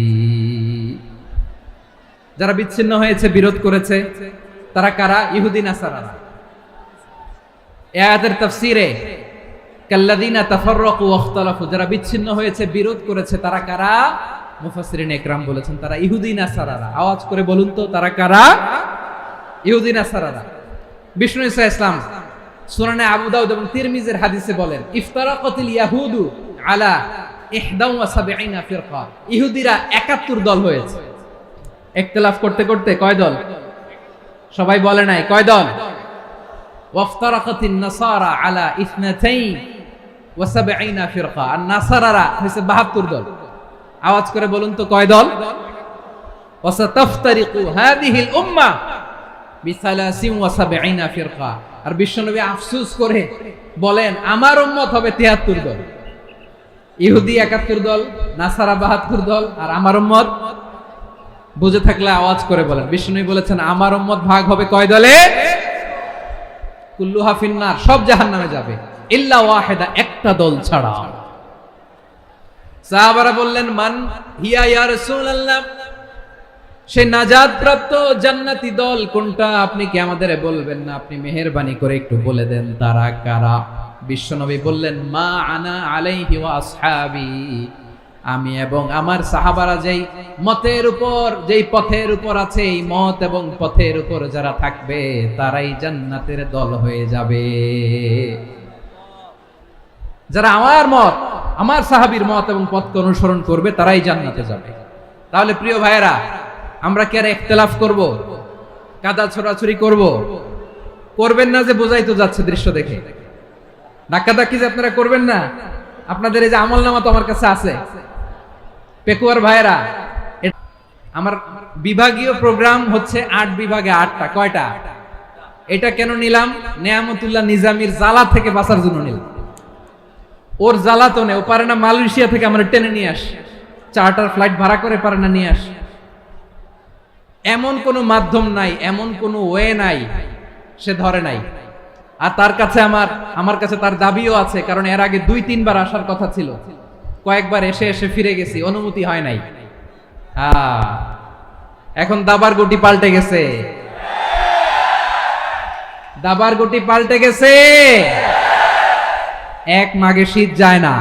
যারা বিচ্ছিন্ন হয়েছে, বিরোধ করেছে, তারা কারা? ইহুদি নাসারারা। এই আয়াতের তাফসীরে কাল্লাযীনা তাফাররাকু ওয়াখতালাফু, যারা বিচ্ছিন্ন হয়েছে, বিরোধ করেছে, তারা কারা? মুফাসসিরিন ইকরাম বলেছেন তারা ইহুদি নাসারারা। আওয়াজ করে বলুন তো, তারা কারা? ইহুদি নাসারারা। বিষ্ণু ঈসা ইসলাম সুনানে আবু দাউদ এবং তিরমিজির হাদিসে বলেন, ইফতারাকাতিল ইয়াহুদু আলা 71 ফিরকা, ইহুদিরা 71 দল হয়েছে। ইখতিলাফ করতে করতে কয় দল? সবাই বলে নাই, কয় দল? ওয়াফতারাকাতিন নাসারা আলা 72 ফিরকা, আর নাসারারা হইছে 72 দল। আওয়াজ করে বলুন তো, কয় দল? ওয়াসাতাফতারিকু হাদিহিল উম্মাহ বি73 ফিরকা। আর বিশ্বনবী আফসোস করে বলেন, আমার উম্মত হবে 73 দল। ইহুদি 71 দল, নাসারা 72 দল, আর আমার উম্মত, বুঝে থাকলে আওয়াজ করে বলেন। বিশ্বনবী বলেছেন, আমার উম্মত ভাগ হবে কয় দলে? কুল্লুহা ফিন্নার, সব জাহান্নামে যাবে, ইল্লা ওয়াহিদা, একটা দল ছাড়া। সাহাবারা বললেন, মান হিয়া ইয়া রাসূলুল্লাহ, সেই নাজাত প্রাপ্ত জান্নাতি দল কোনটা? আপনি কি আমাদের বলবেন না? আপনি মেহেরবানি করে একটু বলে দেন তারা কারা। বিশ্বনবী বললেন, মা আনা আলাইহি ওয়া আসহাবি, আমি এবং আমার সাহাবারা যেই মতের উপর, যেই পথের উপর আছে, এই মত এবং পথের উপর যারা থাকবে তারাই জান্নাতের দল হয়ে যাবে। যারা আমার মত, আমার সাহাবীর মত এবং পথকে অনুসরণ করবে তারাই জান্নাতে যাবে। তাহলে প্রিয় ভাইয়েরা, আমরা কি আর ইখতিলাফ করব, কাদা ছোড়াছুরি করব? করবেন না যে বোঝাই তো যাচ্ছে দৃশ্য দেখে। ধাক্কাধাক্কি যে আপনারা করবেন না, আপনাদের এই যে আমলনামা তো আমার কাছে আছে। পেকুয়ার ভাইয়েরা, আমার বিভাগীয় প্রোগ্রাম হচ্ছে 8 বিভাগে 8টা। কয়টা? এটা কেন নিলাম? নেয়ামতুল্লাহ নিজামীর জ্বালা থেকে বাঁচার জন্য নিলাম। ওর জ্বালাতনে ও পারে না মালয়েশিয়া থেকে আমরা টেনে নিয়ে আস, চার্টার ফ্লাইট ভাড়া করে পারে না নিয়ে আস। এমন কোনো মাধ্যম নাই, এমন কোনো ওয়ে নাই সে ধরে নাই। আর তার কাছে আমার কাছে তার দাবিও আছে, কারণ এর আগে 2-3 বার আসার কথা ছিল, কয়েকবার এসে এসে ফিরে গেছি, অনুমতি হয় নাই। এখন দাবার গুটি পাল্টে গেছে, দাবার গুটি পাল্টে গেছে। এক মাঘে শীত যায় না,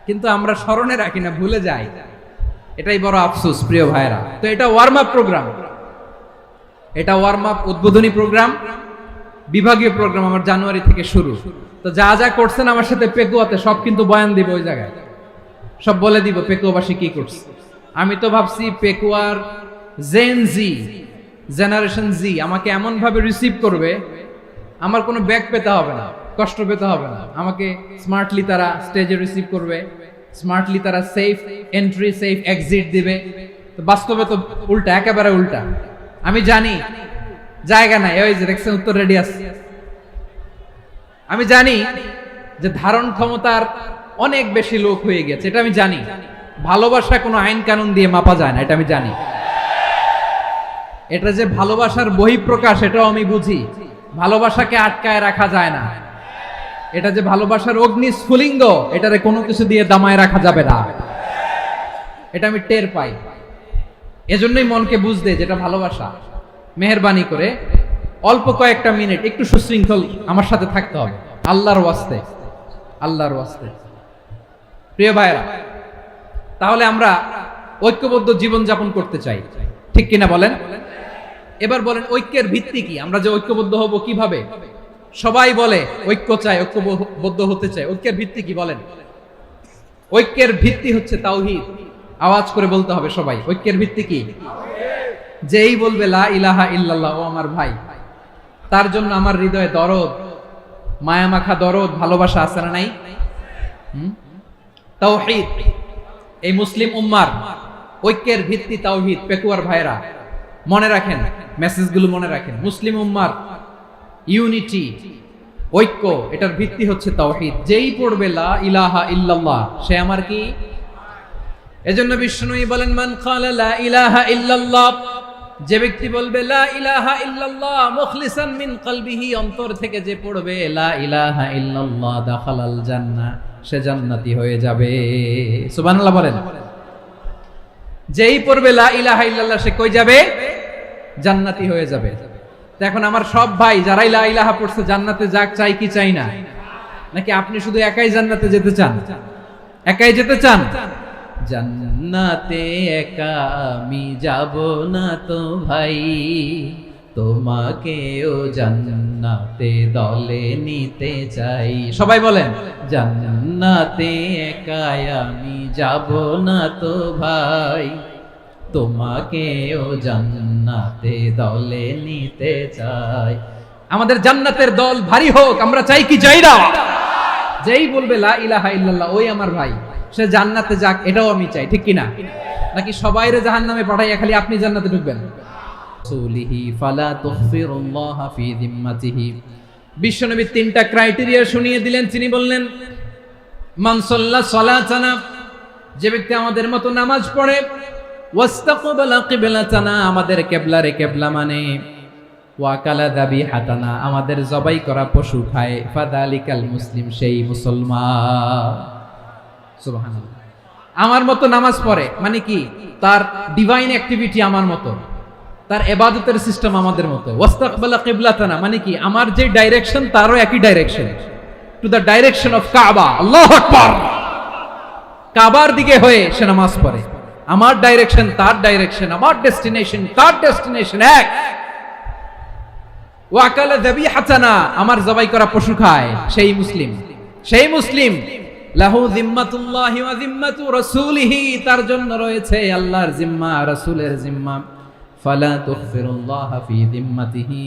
কিন্তু আমরা স্মরণে রাখি না, ভুলে যাই। এটাই বড় আফসোস প্রিয় ভাইরা। তো এটা ওয়ার্ম আপ প্রোগ্রাম, এটা ওয়ার্ম আপ উদ্বোধনী প্রোগ্রাম, বিভাগীয় প্রোগ্রাম আমার জানুয়ারি থেকে শুরু। তো যা যা করছেন আমার সাথে পেকুয়াতে সব কিন্তু বয়ান দিব, ওই জায়গায় সব বলে দিব পেকুয়াবাসী কি করছে। আমি তো ভাবছি পেকুয়ার জেন জি, জেনারেশন জি আমাকে এমন ভাবে রিসিভ করবে, আমার কোনো ব্যাক পেতে হবে না, কষ্ট পেতে হবে না। আমাকে স্মার্টলি তারা স্টেজে রিসিভ করবে, স্মার্টলি তারা সেফ এন্ট্রি সেফ এক্সিট দিবে। তো বাস্তবে তো উল্টা, একেবারে উল্টা। আমি জানি জায়গা নাই, ওই যে দেখছেন উত্তর রেডি আছে। আমি জানি যে ধারণ ক্ষমতার অনেক বেশি লোক হয়ে গেছে, এটা আমি জানি। ভালোবাসা কোনো আইন কানুন দিয়ে মাপা যায় না, এটা আমি জানি। এটা যে ভালোবাসার বহিঃপ্রকাশ, এটাও আমি বুঝি। ভালোবাসাকে আটকায় রাখা যায় না। এটা যে ভালোবাসার অগ্নি স্ফুলিঙ্গ, এটারে কোনো কিছু দিয়ে দামায় রাখা যাবে না, এটা আমি টের পাই। এজন্যই মনকে বুঝতে যেটা ভালোবাসা। মেহেরবানি করে অল্প কয়েকটা মিনিট একটু সুশৃঙ্খল আমার সাথে থাকতে হবে, আল্লাহর ওয়াস্তে, আল্লাহর ওয়াস্তে। প্রিয় ভাইরা, তাহলে আমরা ঐক্যবদ্ধ জীবন যাপন করতে চাই, ঠিক কিনা বলেন? এবার বলেন ঐক্যের ভিত্তি কি? আমরা যে ঐক্যবদ্ধ হব কিভাবে? সবাই বলে ঐক্য চাই, ঐক্যবদ্ধ হতে চাই। ঐক্যের ভিত্তি কি বলেন? ঐক্যের ভিত্তি হচ্ছে তাওহীদ। আওয়াজ করে বলতে হবে সবাই, ঐক্যের ভিত্তি কি? যেই বলবে লা ইলাহা ইল্লাল্লাহ, ও আমার ভাই, তার জন্য আমার হৃদয়ে দরদ, মায়ামাখা দরদ, ভালোবাসা আছে না নাই? তাওহীদ। এই মুসলিম উম্মার ঐক্যের ভিত্তি তাওহীদ। পেকুয়ার ভাইরা মনে রাখেন, মেসেজগুলো মনে রাখেন। মুসলিম উম্মার ইউনিটি, ঐক্য, এটার ভিত্তি হচ্ছে তাওহীদ। যেই পড়বে লা ইলাহা ইল্লাল্লাহ, সে আমার কি? এজন্য বিষ্ণুই বলেন, মান ক্বালা লা ইলাহা ইল্লাল্লাহ, যে ব্যক্তি বলবে লা ইলাহা ইল্লাল্লাহ মুখলিসান মিন কলবিহি, অন্তর থেকে যে পড়বে লা ইলাহা ইল্লাল্লাহ, দাখালাল জান্নাহ, সে জান্নাতি হয়ে যাবে। সুবহানাল্লাহ বলেন। যেই পড়বে লা ইলাহা ইল্লাল্লাহ, সে কই যাবে? জান্নাতি হয়ে যাবে। এখন আমার সব ভাই যারাই লা ইলাহা পড়ছে জান্নাতে যাক, চাই কি চাই না? নাকি আপনি শুধু একাই জান্নাতে যেতে চান? একাই যেতে চান? জান্নাতে একা আমি যাব না তো ভাই, তোমাকেও জান্নাতে দলে নিতে চাই। সবাই বলেন, জান্নাতে একা আমি যাব না তো ভাই, তোমাকেও জান্নাতে দলে নিতে চাই। আমাদের জান্নাতের দল ভারী হোক, আমরা চাই কি চাই না? যেই বলবে লা ইলাহা ইল্লাল্লাহ, ওই আমার ভাই, সে জান্নাতে যাক, এটাও আমি চাই, ঠিক কিনা? নাকি সবাইরে জাহান্নামে পাঠাইয়া খালি আপনি জান্নাতে ঢুকবেন? রাসূলিহি ফালা তুগফিরুল্লাহ ফি যিম্মাতিহি। বিশ্বনবী 3টা ক্রাইটেরিয়া শুনিয়ে দিলেন। তিনি বললেন, মান সাল্লা সালাতানা, যে ব্যক্তি আমাদের মতো নামাজ পড়ে, ওয়াস্তাকবালা কিবলাতানা, আমাদের কিবলারে কিবলা মানে, ওয়াকালা যাবিহাতানা, আমাদের জবাই করা পশু খায়, ফাযালিকাল মুসলিম, সেই মুসলমান। সুবহানাল্লাহ। আমার মতো নামাজ পড়ে মানে কি? তার ডিভাইন অ্যাক্টিভিটি আমার মতো, তার ইবাদতের সিস্টেম আমাদের মতো। ওয়াস্তাকবালা কিবলাতানা মানে কি? আমার যে ডাইরেকশন তারও একই direction, to the direction of কাবা। আল্লাহু আকবার। কাবার দিকে হয়ে সে নামাজ পড়ে। আমার ডাইরেকশন তার ডাইরেকশন, আমার ডেস্টিনেশন তার ডেস্টিনেশন এক। ওয়াকালা যাবিহাতানা, আমার জবাই করা পশু খায়, সেই মুসলিম। সেই মুসলিম লাহু জিম্মাতুল্লাহি ওয়া জিম্মাতু রাসূলিহি, তার জন্য রয়েছে আল্লাহর জিম্মা, রাসূলের জিম্মা। ফালা তুগফিরুল্লাহা ফি জিম্মাতিহি,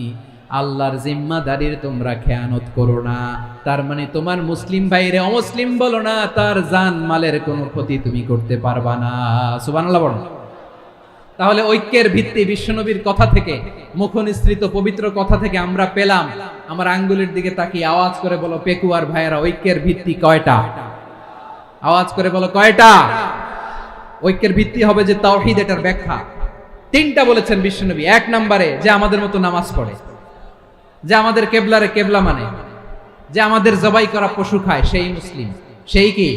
আল্লাহর জিম্মাদারির তোমরা খেয়ানত করো না। তার মানে তোমার মুসলিম ভাইরে অমুসলিম বলো না, তার জান মালের কোনো ক্ষতি তুমি করতে পারবা না। সুবহানাল্লাহ বলো। তাহলে ঐক্যের ভিত্তি বিশ্বনবীর কথা থেকে, মুখনিসৃত পবিত্র কথা থেকে আমরা পেলাম। আমার আঙ্গুলের দিকে তাকিয়ে আওয়াজ করে বলো পেকুয়ার ভাইয়েরা, ঐক্যের ভিত্তি কয়টা? আওয়াজ করে বলো কয়টা? ঐক্যের ভিত্তি হবে যে তাওহীদ, এটার ব্যাখ্যা তিনটা বলেছেন বিশ্বনবী। এক নম্বরে যে আমাদের মতো নামাজ পড়ে, যে আমাদের কেবলারে কেবলা মানে, যে আমাদের জবাই করা পশু খায়, সেই মুসলিম। সেই কি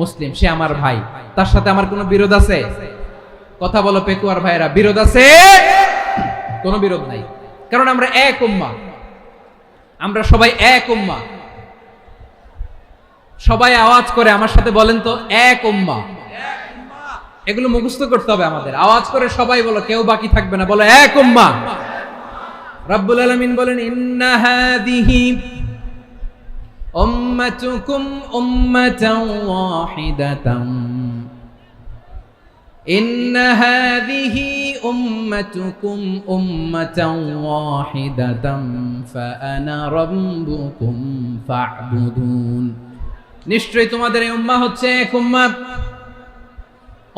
মুসলিম? সে আমার ভাই, তার সাথে আমার কোনো বিরোধ আছে? কথা বলো পেকুয়ার ভাইরা, বিরোধ আছে? কোনো বিরোধ নাই, কারণ আমরা এক উম্মাহ, আমরা সবাই এক উম্মাহ। সবাই আওয়াজ করে আমার সাথে বলেন তো, এক উম্মাহ। এগুলো মুখস্থ করতে হবে আমাদের। আওয়াজ করে সবাই বলো, কেউ বাকি থাকবে না, বলো এক উম্মাহ। রব্বুল আলামিন বলেন, ইন্না হাযিহি উম্মাতুকুম উম্মাতান ওয়াহিদাতান, ইন্না হাযিহি উম্মাতুকুম উম্মাতান ওয়াহিদাতান ফাআনা রাব্বুকুম ফা'বুদুন। নিশ্চয়ই তোমাদের এই উম্মাহ হচ্ছে এক উম্মাহ,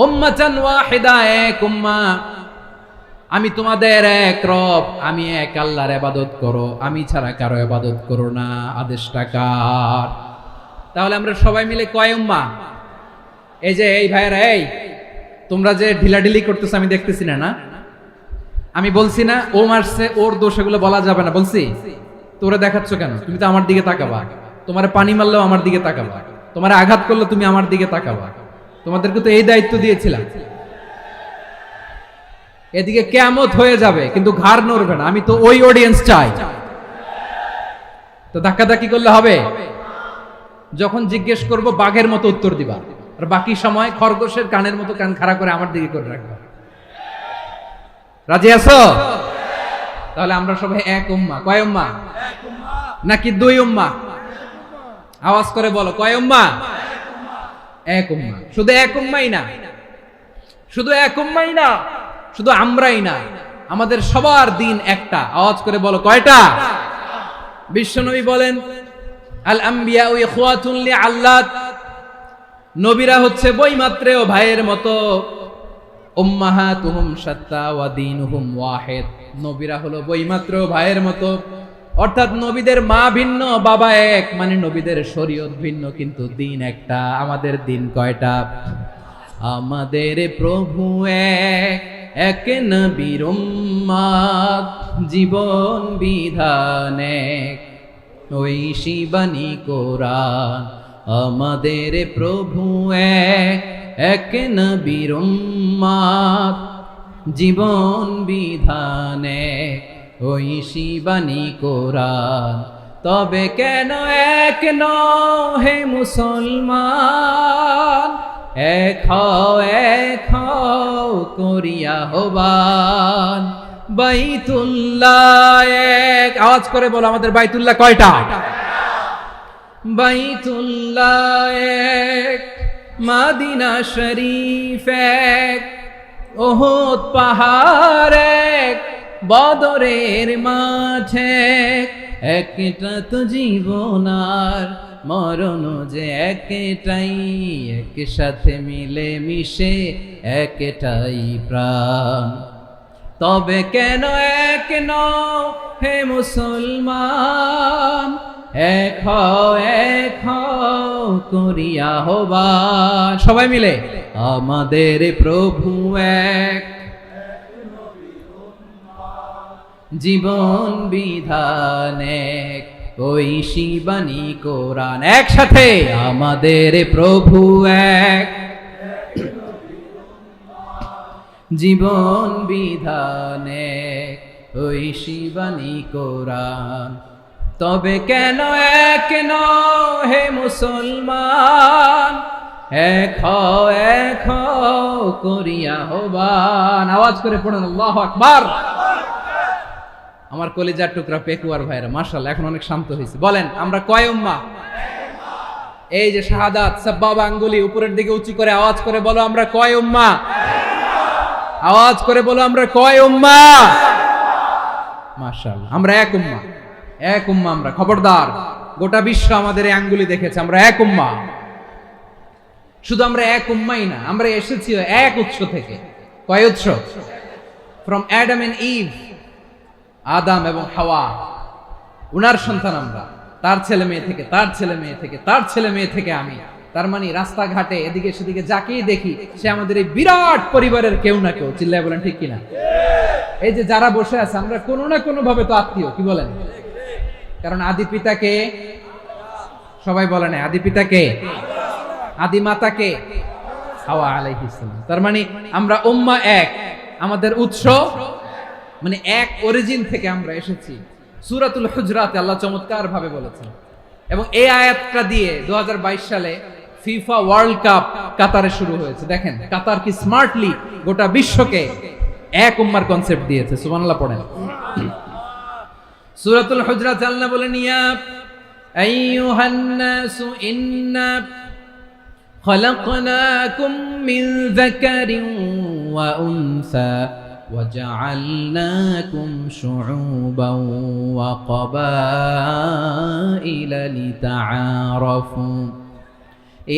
উম্মাতান ওয়াহিদা, এক উম্মাহ। আমি তোমাদের এক রব, আমি এক আল্লাহর ইবাদত করো, আমি ছাড়া কারো ইবাদত করো না। আদেশটা কার? তাহলে আমরা সবাই মিলে কয় উম্মাহ? এই যে এই ভাইয়েরা, এই তোমরা যে ঢিলাঢিলি করতেছো আমি দেখতেছি না, না আমি বলছি না ও মারছে, ওর দোষ, এগুলো বলা যাবে না বলছি? তোরা দেখাচ্ছ কেন? তুমি তো আমার দিকে তাকাবা। তোমার পানি মারলেও আমার দিকে তাকাবা, তোমার আঘাত করলে তুমি আমার দিকে তাকাবা। তোমাদেরকে তো এই দায়িত্ব দিয়েছিলাম। এদিকে কিয়ামত হয়ে যাবে কিন্তু ঘাড় নড়বে না। আমি তো ওই অডিয়েন্স চাই। তো ধাক্কাধাক্কি করলে হবে? যখন জিজ্ঞেস করব বাঘের মতো উত্তর দিবা, আর বাকি সময় খরগোশের কানের মতো কান খাড়া করে আমার দিকে করে রাখবা। রাজি আছো? তাহলে আমরা সবাই এক উম্মাহ। কয় উম্মাহ? নাকি দুই উম্মাহ? আওয়াজ করে বলো, কয় উম্মাহ? এক উম্মাহ। শুধু এক উম্মাহই না, শুধু এক উম্মাহই না, শুধু আমরাই না, আমাদের সবার দিন একটা। আওয়াজ করে বলো কয়টা? বিশ্বনবী বলেন, আল আম্বিয়াউ ইখওয়াতুন লিআল্লাত, নবীরা হচ্ছে বৈমাত্রেয় ভাইয়ের মতো। উম্মাহাতুহুম শাত্তা ওয়া দীনুহুম ওয়াহিদ, নবীরা হলো বৈমাত্রেয় ভাইয়ের মতো। অর্থাৎ নবীদের মা ভিন্ন, বাবা এক, মানে নবীদের শরীয়ত ভিন্ন, কিন্তু দিন একটা। আমাদের দিন কয়টা? আমাদের প্রভু এক, এক নবীর উম্মাত, জীবন বিধান এক, ওই শিবানী কোরআন। আমাদের প্রভু এক, এক নবীর উম্মাত, জীবন বিধান এক, ওই শিবানী কোরআন। তবে কেন এক নও হে মুসলমান, এক হও করিয়া হবান। বাইতুল্লাহ এক, আওয়াজ করে বলো আমাদের বাইতুল্লাহ কয়টা? বাইতুল্লাহ এক, মদিনা শরীফ এক, উহুদ পাহাড় এক, বদরের মাঠ এক। একটা তো জীবন আর মরণ যে একটাই, একসাথে মিলে মিশে একটাই প্রাণ। তবে কেন এক নও হে মুসলমান, এক হও করিয়া হবান। সবাই মিলে, আমাদের প্রভু এক, জীবন বিধান এক, ওই শিবানী কোরআন। একসাথে, আমাদের প্রভু এক, জীবন বিধান এক, ওই শিবানী কোরআন। তবে কেন এক নও হে মুসলমান, এক হও করিয়া আহ্বান। আওয়াজ করে পড়ুন আল্লাহু আকবার। আমার কলিজার টুকরা পেকুয়ার ভাইরা মাশাআল্লাহ এখন অনেক শান্ত হয়েছে। বলেন আমরা কয় উম্মাহ? এই যে শাহাদাত সাব্বাবা আঙ্গুলি উপরের দিকে উঁচু করে আওয়াজ করে বলো আমরা কয় উম্মাহ? আওয়াজ করে বলো আমরা কয় উম্মাহ? মাশাআল্লাহ আমরা এক উম্মাহ, এক উম্মাহ আমরা। খবরদার, গোটা বিশ্ব আমাদের এই আঙ্গুলি দেখেছে আমরা এক উম্মাহ। শুধু আমরা এক উম্মাই না, আমরা এসেছি এক উৎস থেকে। কয় উৎস? ফ্রম অ্যাডাম এন্ড ইভ, আদম এবং হাওয়া, উনার সন্তান আমরা। তার ছেলে মেয়ে থেকে, তার ছেলে মেয়ে থেকে, তার ছেলে মেয়ে থেকে আমি। তার মানে রাস্তাঘাটে এদিকে সেদিকে যাকেই দেখি সে আমাদের এই বিরাট পরিবারের কেউ না কেউ। চিল্লায় বলেন ঠিক কিনা? এই যে যারা বসে আছে আমরা কোনো না কোনো ভাবে তো আত্মীয়, কি বলেন? কারণ আদি পিতাকে সবাই বলে না, আদি পিতাকে, আদি মাতাকে হাওয়া আলাইহিস সালাম। তার মানে আমরা উম্মাহ এক, আমাদের উৎস মানে এক অরিজিন থেকে আমরা এসেছি। সূরাতুল হুজরাতে আল্লাহ চমৎকার ভাবে বলেছেন, এবং এই আয়াতটা দিয়ে 2022 সালে ফিফা ওয়ার্ল্ড কাপ কাতারে শুরু হয়েছে। দেখেন কাতার কি স্মার্টলি গোটা বিশ্বকে এক উম্মার কনসেপ্ট দিয়েছে। সুবহানাল্লাহ পড়েন। সূরাতুল হুজরাত আল্লাহ বলেন ইয়া আইয়ুহান নাসু ইন্না খলাকনাকুম মিন যাকারিন ওয়া উনসা وجعلناكم شعوبا وقبائل لتعارفوا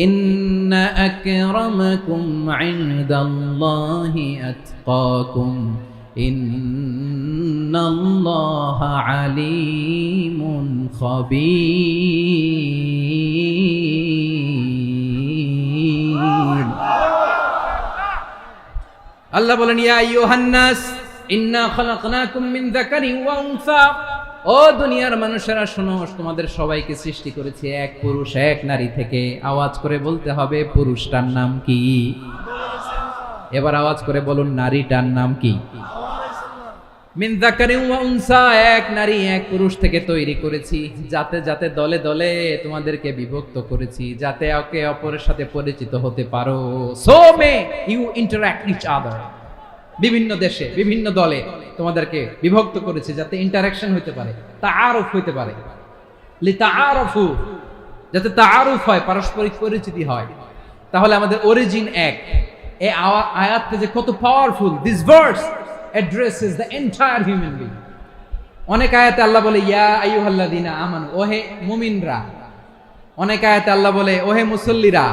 إن أكرمكم عند الله أتقاكم إن الله عليم خبير। আল্লাহ বলেন ইয়া আইয়ুহান নাস ইন্না খালাকনাকুম মিন যাকারিন ওয়া উনসা, ও দুনিয়ার মানুষেরা শোনো, তোমাদের সবাইকে সৃষ্টি করেছি এক পুরুষ এক নারী থেকে। আওয়াজ করে বলতে হবে পুরুষটার নাম কি? এবার আওয়াজ করে বলুন নারীটার নাম কি? মিন যাকারিন ওয়া উনসা, এক নারী এক পুরুষ থেকে তৈরি করেছি। যাতে যাতে দলে দলে তোমাদেরকে বিভক্ত করেছি, যাতে একে অপরের সাথে পরিচিত হতে পারো। So may you interact each other. বিভিন্ন দেশে বিভিন্ন দলে তোমাদেরকে বিভক্ত করেছি যাতে ইন্টারঅ্যাকশন হতে পারে, তাআরুফ হতে পারে। লিতাআরফু, যাতে তাআরুফ হয়, পারস্পরিক পরিচিতি হয়। তাহলে আমাদের অরিজিন এক। এই আয়াতটা যে কত powerful. This verse addresses the entire human being. অনেক আয়াতে আল্লাহ বলে ইয়া আইয়ুহাল্লাযীনা আমানু, ওহে মুমিনরা। অনেক আয়াতে আল্লাহ বলে ওহে মুসল্লিরা,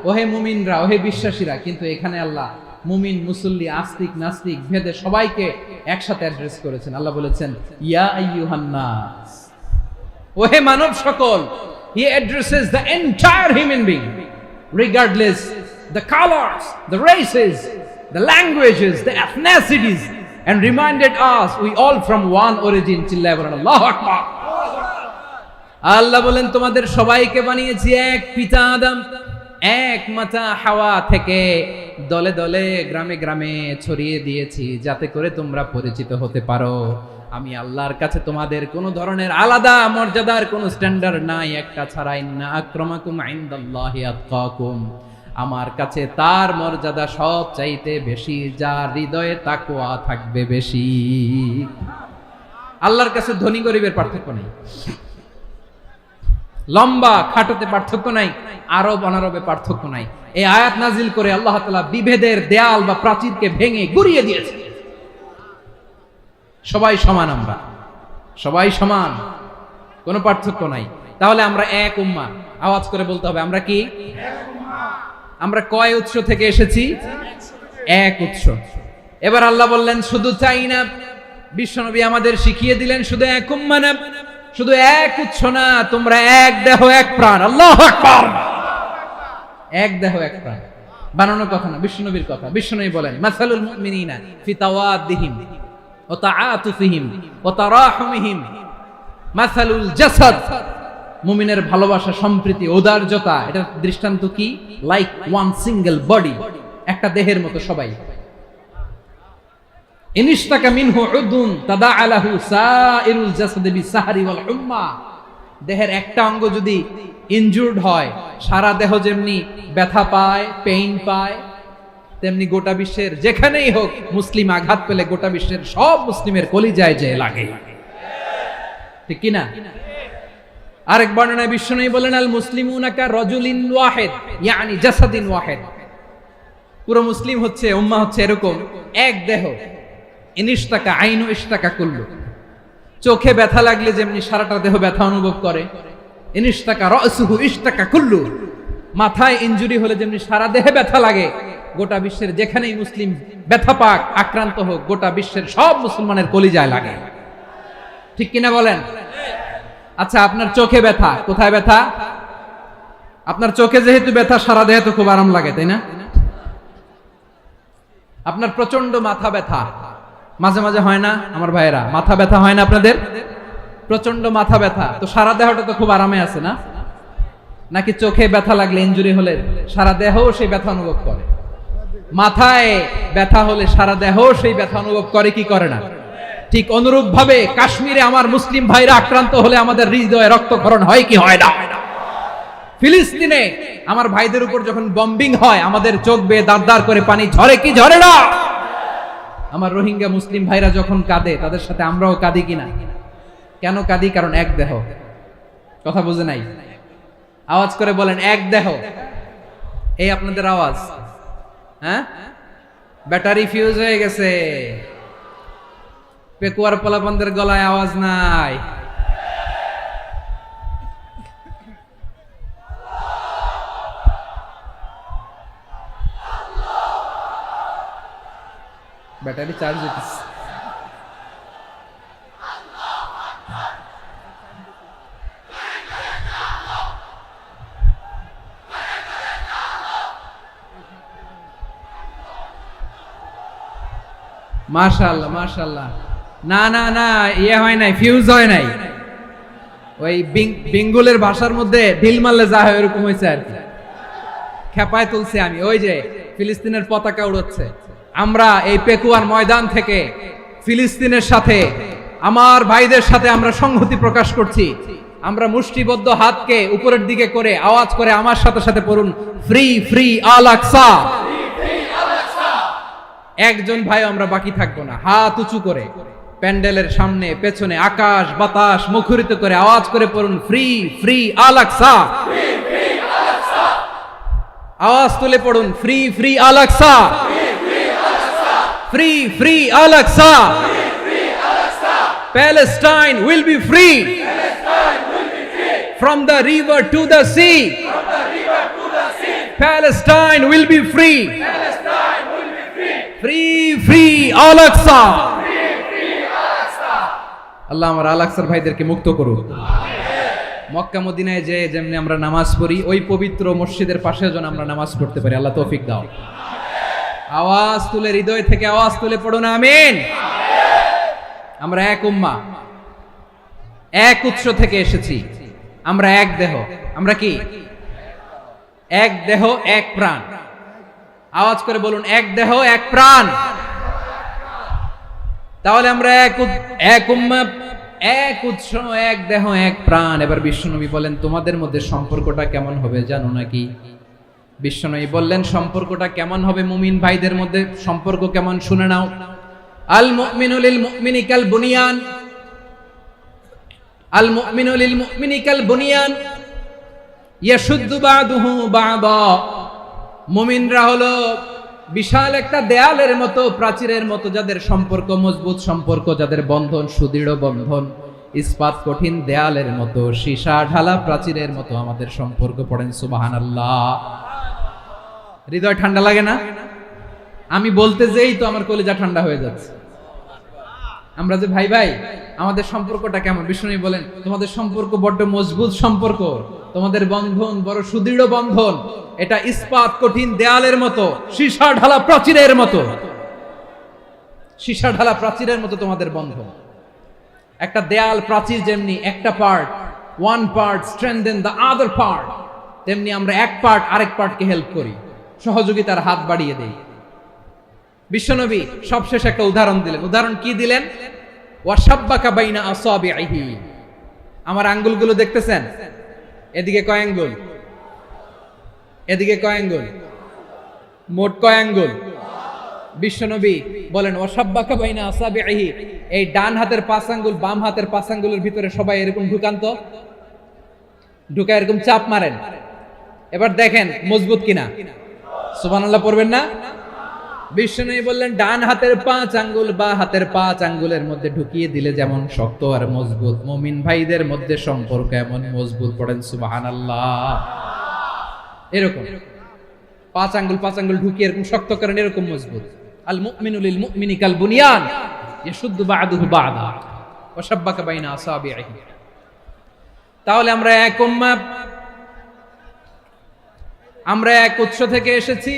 ওহে মুমিনরা, ওহে বিশ্বাসীরা। কিন্তু এখানে আল্লাহ মুমিন মুসল্লি আস্তিক নাস্তিক ভেদে সবাইকে একসাথে অ্যাড্রেস করেছেন। আল্লাহ বলেছেন ইয়া আইয়ুহান নাস, ওহে মানব সকল। He addresses the entire human being regardless the colors, the races, the languages, the ethnicities, and reminded us we all from one origin. চিল্লায় বলেন আল্লাহু আকবার। আল্লাহ বলেন তোমাদের সবাইকে বানিয়েছি এক পিতা আদম, এক মাতা হাওয়া থেকে। দলে দলে গ্রামে গ্রামে ছড়িয়ে দিয়েছি যাতে করে তোমরা পরিচিত হতে পারো। আমি আল্লাহর কাছে তোমাদের কোনো ধরনের আলাদা মর্যাদার কোনো স্ট্যান্ডার্ড নাই একটা ছাড়া। ইন্না আক্রামাকুম ইনদাল্লাহি আতকাকুম, আমার কাছে তার মর্যাদা সব চাইতে বেশি যার হৃদয়ে তাকওয়া থাকবে বেশি। আল্লাহর কাছে ধনী গরিবের পার্থক্য নেই, লম্বা খাটোতে পার্থক্য নাই, আরব অনারবে পার্থক্য নাই। এই আয়াত নাজিল করে আল্লাহ তাআলা বিভেদের দেয়াল বা প্রাচীরকে ভেঙে গুড়িয়ে দিয়েছে। সবাই সমান, আমরা সবাই সমান, কোনো পার্থক্য নাই। তাহলে আমরা এক উম্মাহ। আওয়াজ করে বলতে হবে আমরা কি? আমরা কয় উৎস থেকে এসেছি? এক উৎস। এবার আল্লাহ বললেন শুধু চাই না, বিশ্বনবী আমাদের শিখিয়ে দিলেন শুধু এক উম্মাহ না, শুধু এক উৎস না, তোমরা এক দেহ এক প্রাণ। আল্লাহু আকবার। এক দেহ এক প্রাণ বানানো কথা না, বিশ্বনবীর কথা। বিশ্বনবী বলেন মাসালুল মুমিনিনা ফি তাওয়াদ্দিহিম ওয়া তাআতুফিহিম ওয়া তারাহুমিহিম মাসালুল জাসাদ। মুমিনের ভালোবাসা, সম্প্রীতি, ঔদার্যতা, এটা দৃষ্টান্ত কি? লাইক ওয়ান সিঙ্গেল বডি, একটা দেহের মতো সবাই। ইনিশতাকা মিনহু উদুন তাদাআলাহু সাইরুল জাসাদি বিসাহরি ওয়াল হুম্মা। দেহের একটা অঙ্গ যদি ইনজুর্ড হয়, সারা দেহ যেমনি ব্যথা পায়, পেইন পায়, তেমনি গোটা বিশ্বের যেখানেই হোক মুসলিম আঘাত পেলে গোটা বিশ্বের সব মুসলিমের কলিজায় যে লাগে, ঠিক কিনা? আরেক বর্ণনায় বিশ্বনবী বলেন, আল মুসলিমুনা কা রাজুলিন ওয়াহিদ ইয়ানি জাসাদিন ওয়াহিদ। পুরো মুসলিম হচ্ছে, উম্মাহ হচ্ছে এরকম এক দেহ। ইনিশতাকা আইনু ইশতাকা কুল্লু। চোখে ব্যথা লাগলে যেমনি সারাটা দেহ ব্যথা অনুভব করে, ইনিশতাকা রাসুহু ইশতাকা কুল্লু। মাথায় ইনজুরি হলে যেমনি সারা দেহে ব্যথা লাগে, গোটা বিশ্বের যেখানেই মুসলিম ব্যথা পাক, আক্রান্ত হোক, গোটা বিশ্বের সব মুসলমানের কলিজায় লাগে, ঠিক কিনা বলেন? আচ্ছা, আপনার চোখে ব্যথা, কোথায় ব্যথা? আপনার চোখে যেহেতু ব্যথা, সারা দেহে তো খুব আরাম লাগে, তাই না? আপনার প্রচন্ড মাথা ব্যথা মাঝে মাঝে হয় না আমার ভাইয়েরা? মাথা ব্যথা হয় না আপনাদের? প্রচন্ড মাথা ব্যথা, তো সারা দেহটা তো খুব আরামে আছে না? নাকি চোখে ব্যথা লাগলে, ইনজুরি হলে সারা দেহ সেই ব্যথা অনুভব করে? মাথায় ব্যথা হলে সারা দেহ সেই ব্যথা অনুভব করে কি করে না? ঠিক অনুরূপ ভাবে কাশ্মীরে আমার মুসলিম ভাইরা আক্রান্ত হলে আমাদের হৃদয়ে রক্তক্ষরণ হয় কি হয় না? ফিলিস্তিনে আমার ভাইদের উপর যখন বম্বিং হয়, আমাদের চোখ বেয়ে দাঁড় দাঁড় করে পানি ঝরে কি ঝরে না? আমার রোহিঙ্গা মুসলিম ভাইরা যখন কাঁদে, তাদের সাথে আমরাও কাঁদি কিনা? কেন কাঁদি? কারণ এক দেহ। কথা বুঝে নাই? আওয়াজ করে বলেন, এক দেহ। এই আপনাদের আওয়াজ, হ্যাঁ? ব্যাটারি ফিউজ হয়ে গেছে, পেকুয়ার পোলাপানদের গলায় আওয়াজ নাই। ব্যাটারি চার্জ হইতেছে। মাশাআল্লাহ মাশাআল্লাহ। না না না, ইয়ে হয় নাই, ফিউজ হয় নাই। ওই বেঙ্গলের ভাষার মধ্যে ঢিল মারলে যা হয় ওরকম হয়েছে আর কি। খেপায় তুলছে আমি। ওই যে ফিলিস্তিনের পতাকা উড়াচ্ছে, আমরা এই পেকুয়ার ময়দান থেকে ফিলিস্তিনের সাথে, আমার ভাইদের সাথে আমরা সংহতি প্রকাশ করছি। আমরা মুষ্টিবদ্ধ হাতকে উপরের দিকে করে আওয়াজ করে আমার সাথে সাথে পড়ুন, ফ্রি ফ্রি আল আকসা। একজন ভাই আমরা বাকি থাকবো না। হাত উঁচু করে প্যান্ডেলের সামনে পেছনে আকাশ বাতাস মুখরিত করে আওয়াজ করে পড়ুন, ফ্রি ফ্রি আল আকসা। আওয়াজ তুলে পড়ুন, free free Al Aqsa, free free Al Aqsa. Palestine will be free from the river to the sea. Palestine will be free. Free free Al Aqsa. আল্লাহ আমার আল আকসার ভাইদেরকে মুক্ত করুন। মক্কা মদিনায় যে যেমনি আমরা নামাজ পড়ি, ওই পবিত্র মসজিদের পাশে যেন আমরা নামাজ পড়তে পারি। আল্লাহ তৌফিক দাও। আওয়াজ তুলে, হৃদয় থেকে আওয়াজ তুলে পড়ুন আমিন। আমরা এক উম্মাহ, এক উৎস থেকে এসেছি, আমরা এক দেহ। আমরা কি? এক দেহ এক প্রাণ। আওয়াজ করে বলুন, এক দেহ এক প্রাণ। তাহলে আমরা এক উম্মাহ, এক উৎস, এক দেহ এক প্রাণ। এবার বিশ্বনবী বলেন, তোমাদের মধ্যে সম্পর্কটা কেমন হবে জানো নাকি? বিশ্বনবী বললেন, সম্পর্কটা কেমন হবে মুমিন ভাইদের মধ্যে? সম্পর্ক কেমন শুনে নাও। আল মুমিনু লিল মুমিনি কাল বুনিয়ান, আল মুমিনু লিল মুমিনি কাল বুনিয়ান ইয়াশুদ্দু বা'দুহু বা'দা। মুমিনরা হলো বিশাল একটা দেয়ালের মতো, প্রাচীরের মতো, যাদের সম্পর্ক মজবুত সম্পর্ক, যাদের বন্ধন সুদৃঢ় বন্ধন, ইস্পাত কঠিন দেয়ালের মতো, সীসা ঢালা প্রাচীরের মতো আমাদের সম্পর্ক। পড়েন সুবহানাল্লাহ। হৃদয় ঠান্ডা লাগে না? আমি বলতে যেই তো আমার কলিজা ঠান্ডা হয়ে যাচ্ছে। আমরা যে ভাই ভাই, আমাদের সম্পর্কটা কেমন? বিষ্ণু বলেন, তোমাদের সম্পর্ক বড্ড মজবুত সম্পর্ক, তোমাদের বন্ধন বড় সুদৃঢ় বন্ধন। এটা ইস্পাত কঠিন দেয়ালের মতো, সীসা ঢালা প্রাচীরের মতো, সীসা ঢালা প্রাচীরের মতো তোমাদের বন্ধন। একটা দেয়াল প্রাচীর যেমনি একটা part, one part strengthen the other part, তেমনি আমরা এক পার্ট আরেক পার্টকে হেল্প করি, সহযোগিতার হাত বাড়িয়ে দেই। বিশ্বনবী সবশেষ একটা উদাহরণ দিলেন। উদাহরণ কি দিলেন? ওয়াশাব্বাকা বাইনা আসাবিহি। আমার আঙ্গুলগুলো দেখতেছেন? এদিকে কয় আঙ্গুল, এদিকে কয় আঙ্গুল, মোট কয় আঙ্গুল? বিশ্বনবী বলেন ওয়াসাব্বাকা বাইনা আসাবিহি, এই ডান হাতের 5 আঙ্গুল বাম হাতের 5 আঙ্গুলের ভিতরে সবাই এরকম ঢুকান্ত, ঢুকা এরকম চাপ মারেন। এবার দেখেন মজবুত কিনা। সুবহানাল্লাহ পড়বেন না? বিশ্বনবী বললেন ডান হাতের 5 আঙ্গুল বা হাতের 5 আঙ্গুলের মধ্যে ঢুকিয়ে দিলে যেমন শক্ত আর মজবুত, মুমিন ভাইদের মধ্যে সম্পর্ক এমন মজবুত। পড়েন সুবহানাল্লাহ। এরকম 5 আঙ্গুল ঢুকিয়ে এরকম শক্ত করেন, এরকম মজবুত। আল মুমিনু লিল মুমিনি কাল বুনিয়ান ইয়াশুদ্দু বা'দুহু বা'দা ওয়া শাব্বাকা বাইনা আসাবিহি। তাহলে আমরা এক উম্মাহ, আমরা এক উৎস থেকে এসেছি,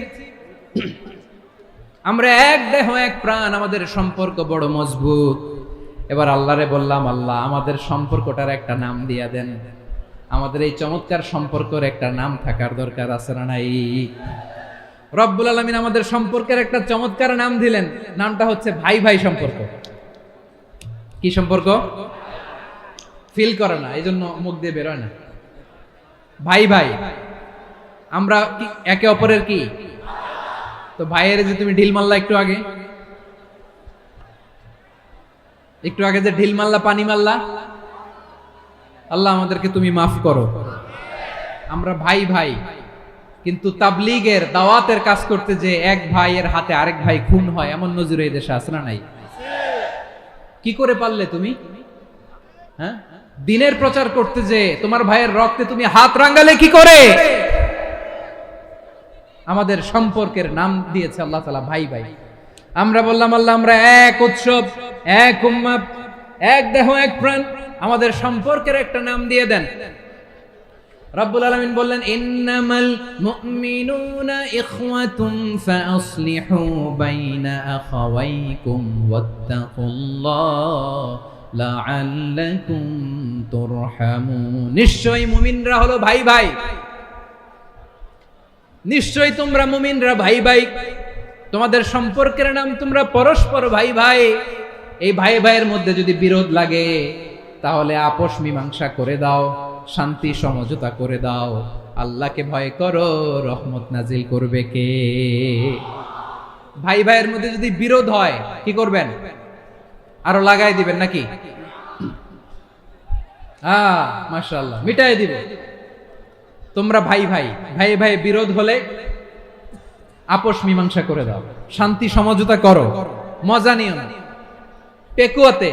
আমরা এক দেহ এক প্রাণ, আমাদের সম্পর্ক বড় মজবুত। এবার আল্লাহরে বললাম, আল্লাহ আমাদের সম্পর্কটার একটা নাম দিয়া দেন। আমাদের এই চমৎকার সম্পর্কের একটা নাম থাকার দরকার আছে না নাই? রব্বুল আলামিন আমাদের সম্পর্কের একটা চমৎকার নাম দিলেন, নামটা হচ্ছে ভাই ভাই সম্পর্ক। কি সম্পর্ক? ফিল করে না, এই জন্য মুখ দিয়ে বেরোয় না। ভাই ভাই, আমরা একে অপরের কি? তো ভাইয়ের যে তুমি ঢিল মারলা একটু আগে, একটু আগে যে ঢিল মারলা, পানি মারলা, আল্লাহ আমাদেরকে তুমি মাফ করো। আমরা ভাই ভাই, কিন্তু তাবলীগের দাওয়াতের কাজ করতে যে এক ভাইয়ের হাতে আরেক ভাই খুন হয়, এমন নজির এই দেশে আছে না নাই? কি করে পারলে তুমি? হ্যাঁ, দিনের প্রচার করতে যে তোমার ভাইয়ের রক্তে তুমি হাত রাঙ্গালে কি করে? আমাদের সম্পর্কের নাম দিয়েছে আল্লাহ তাআলা ভাই ভাই। আমরা বললাম আল্লাহ আমরা এক উৎসব, এক উম্মাহ, এক দেহ এক প্রাণ, আমাদের সম্পর্কের একটা নাম দিয়ে দেন। রব্বুল আলামিন বললেন ইন্নামাল মুমিনুনা ইখওয়াতুন ফাআসলিহু বাইনা আখাওয়াইকুম ওয়াত্তাকুল্লাহ লাআল্লাকুম তুরহামুন। নিশ্চয়ই মুমিনরা হলো ভাই ভাই, নিশ্চয়ই তোমরা মুমিনরা ভাই ভাই, তোমাদের সম্পর্কের নাম তোমরা পরস্পর ভাই ভাই। এই ভাই ভাইয়ের মধ্যে যদি বিরোধ লাগে তাহলে আপোষ মীমাংসা করে দাও, শান্তি সমঝোতা করে দাও। আল্লাহকে ভয় করো, রহমত নাজিল করবে কে? ভাই ভাইয়ের মধ্যে যদি বিরোধ হয় কি করবেন? আরো লাগাই দিবেন নাকি? মাশাআল্লাহ, মিটাই দিবে। তোমরা ভাই ভাই, ভাই ভাই বিরোধ হলে আপোষ মীমাংসা করে দাও, শান্তি সমঝোতা করো, মজা নিও না। পেকুয়াতে